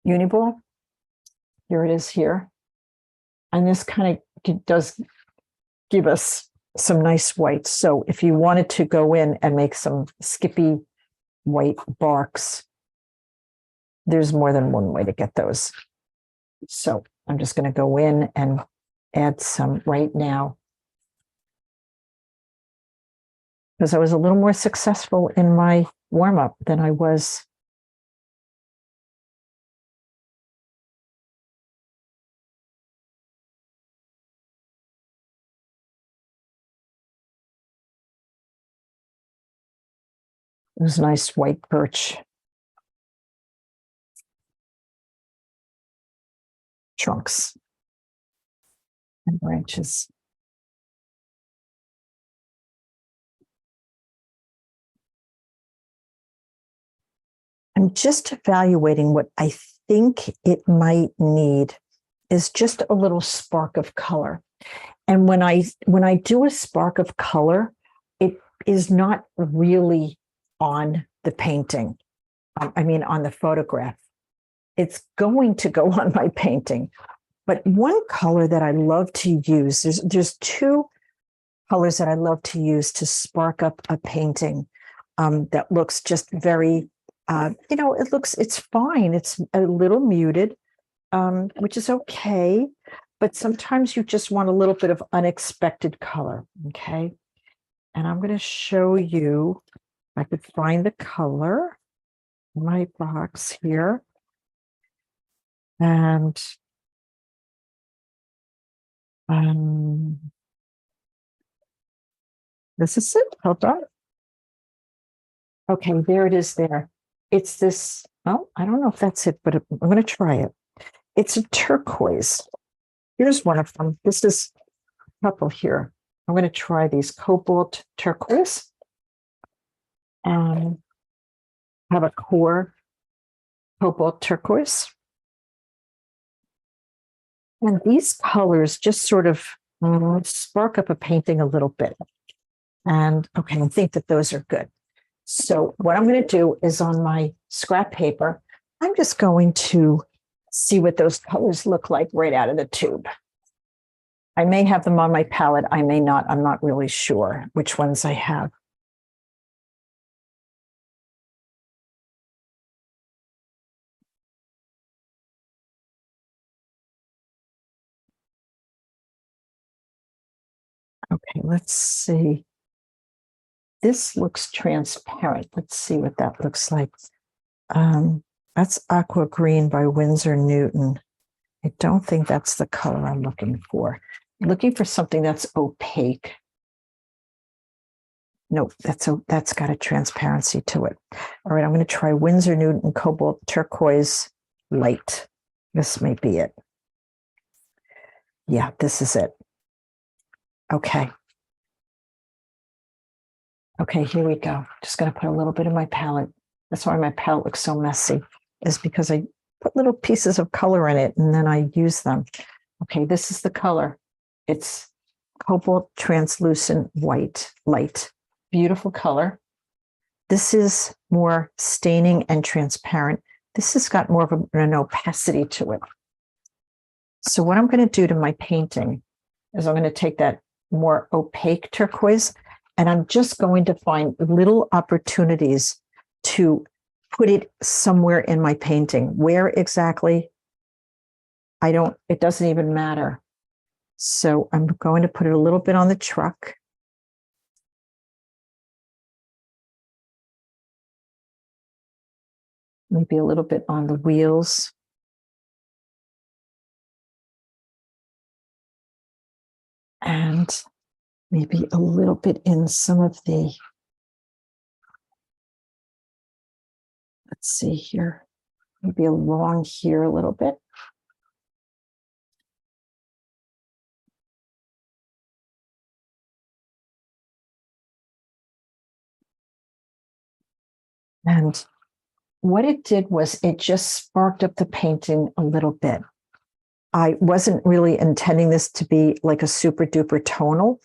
Speaker 1: Uniball. Here it is here. And this kind of does give us some nice whites. So if you wanted to go in and make some skippy white barks, there's more than one way to get those. So I'm just going to go in and add some right now, because I was a little more successful in my warm-up than I was. Those nice white birch trunks and branches. I'm just evaluating what I think it might need is just a little spark of color. And when I do a spark of color, it is not really on the painting. I mean, on the photograph. It's going to go on my painting. But one color that I love to use, there's two colors that I love to use to spark up a painting that looks just very, it's fine. It's a little muted, which is okay. But sometimes you just want a little bit of unexpected color, okay? And I'm going to show you, if I could find the color in my box here. And this is it. Hold on. Okay, there it is there. It's this, oh, I don't know if that's it, but I'm going to try it. It's a turquoise. Here's one of them. This is a couple here. I'm going to try these cobalt turquoise. Have a core cobalt turquoise. And these colors just sort of spark up a painting a little bit. And okay, I think that those are good. So what I'm going to do is on my scrap paper, I'm just going to see what those colors look like right out of the tube. I may have them on my palette. I may not. I'm not really sure which ones I have. Okay, let's see. This looks transparent. Let's see what that looks like. That's Aqua Green by Winsor Newton. I don't think that's the color I'm looking for. I'm looking for something that's opaque. Nope, that's got a transparency to it. All right, I'm going to try Winsor Newton Cobalt Turquoise Light. This may be it. Yeah, this is it. Okay. Okay, here we go. Just going to put a little bit in my palette. That's why my palette looks so messy, is because I put little pieces of color in it and then I use them. Okay, this is the color. It's cobalt translucent white light. Beautiful color. This is more staining and transparent. This has got more of an opacity to it. So what I'm going to do to my painting is I'm going to take that more opaque turquoise and I'm just going to find little opportunities to put it somewhere in my painting. Where exactly? It doesn't even matter. So I'm going to put it a little bit on the truck. Maybe a little bit on the wheels. And maybe a little bit in some of the, let's see here, maybe along here a little bit. And what it did was it just sparked up the painting a little bit. I wasn't really intending this to be like a super duper tonal,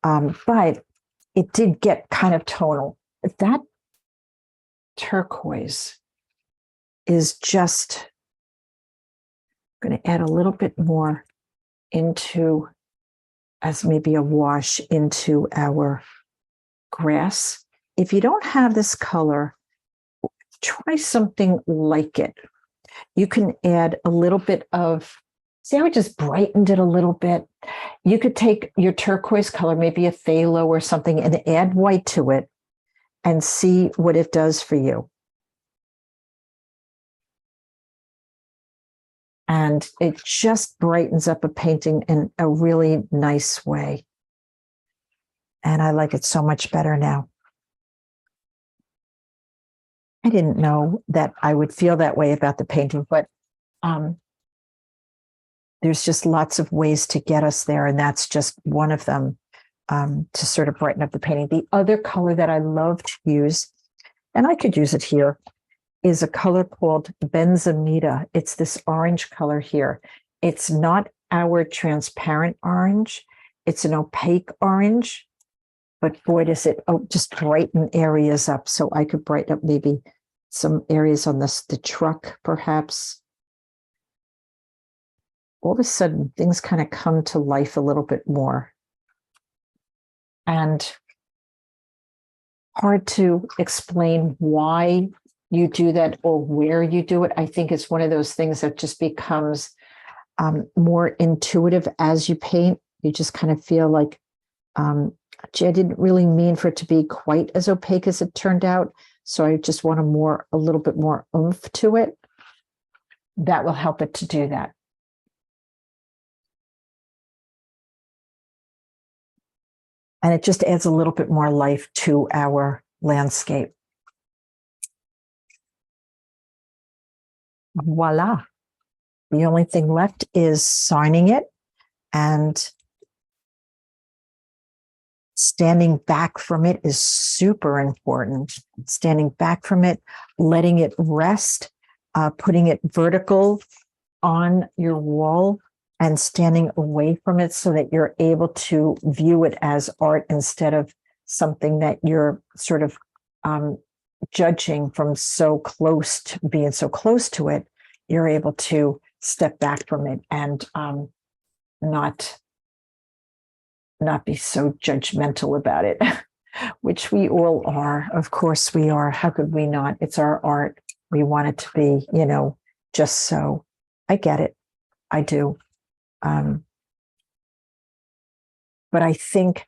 Speaker 1: but it did get kind of tonal. That turquoise is just going to add a little bit more into, as maybe a wash into our grass. If you don't have this color, try something like it. You can add a little bit of, see how I just brightened it a little bit? You could take your turquoise color, maybe a phthalo or something, and add white to it and see what it does for you. And it just brightens up a painting in a really nice way. And I like it so much better now. I didn't know that I would feel that way about the painting, but there's just lots of ways to get us there. And that's just one of them, to sort of brighten up the painting. The other color that I love to use, and I could use it here, is a color called Benzamita. It's this orange color here. It's not our transparent orange. It's an opaque orange, but boy, does it just brighten areas up. So I could brighten up maybe some areas on the truck, perhaps. All of a sudden, things kind of come to life a little bit more. And hard to explain why you do that or where you do it. I think it's one of those things that just becomes more intuitive as you paint. You just kind of feel like, gee, I didn't really mean for it to be quite as opaque as it turned out. So I just want a little bit more oomph to it. That will help it to do that. And it just adds a little bit more life to our landscape. Voila. The only thing left is signing it and standing back from it is super important. Standing back from it, letting it rest, putting it vertical on your wall and standing away from it so that you're able to view it as art instead of something that you're sort of judging from so close to being so close to it. You're able to step back from it and not be so judgmental about it, which we all are. Of course we are. How could we not? It's our art. We want it to be, just so. I get it. I do. But I think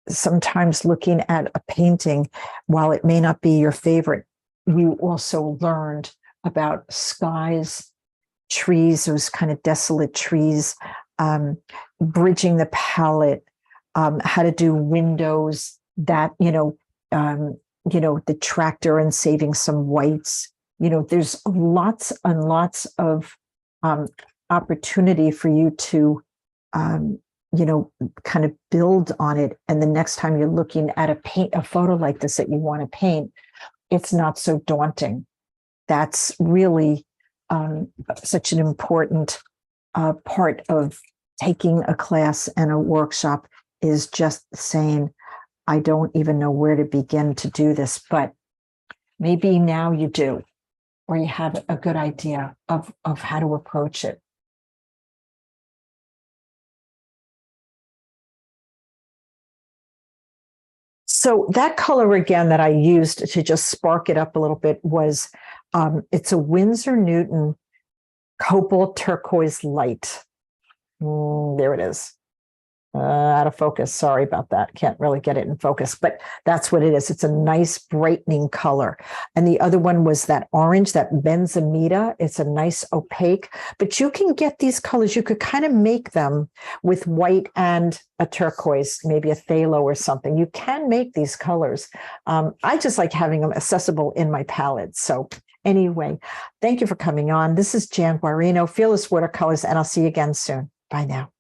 Speaker 1: sometimes looking at a painting, while it may not be your favorite, you also learned about skies, trees, those kind of desolate trees, bridging the palette, how to do windows, that, the tractor and saving some whites. There's lots and lots of opportunity for you to, kind of build on it. And the next time you're looking at a photo like this that you want to paint, it's not so daunting. That's really such an important part of taking a class and a workshop, is just saying, I don't even know where to begin to do this, but maybe now you do, or you have a good idea of how to approach it. So that color again that I used to just spark it up a little bit was, it's a Winsor Newton Cobalt Turquoise Light. There it is. Out of focus. Sorry about that. Can't really get it in focus, but that's what it is. It's a nice brightening color. And the other one was that orange, that benzamita. It's a nice opaque, but you can get these colors. You could kind of make them with white and a turquoise, maybe a phthalo or something. You can make these colors. I just like having them accessible in my palette. So anyway, thank you for coming on. This is Jan Guarino, Fearless Watercolors, and I'll see you again soon. Bye now.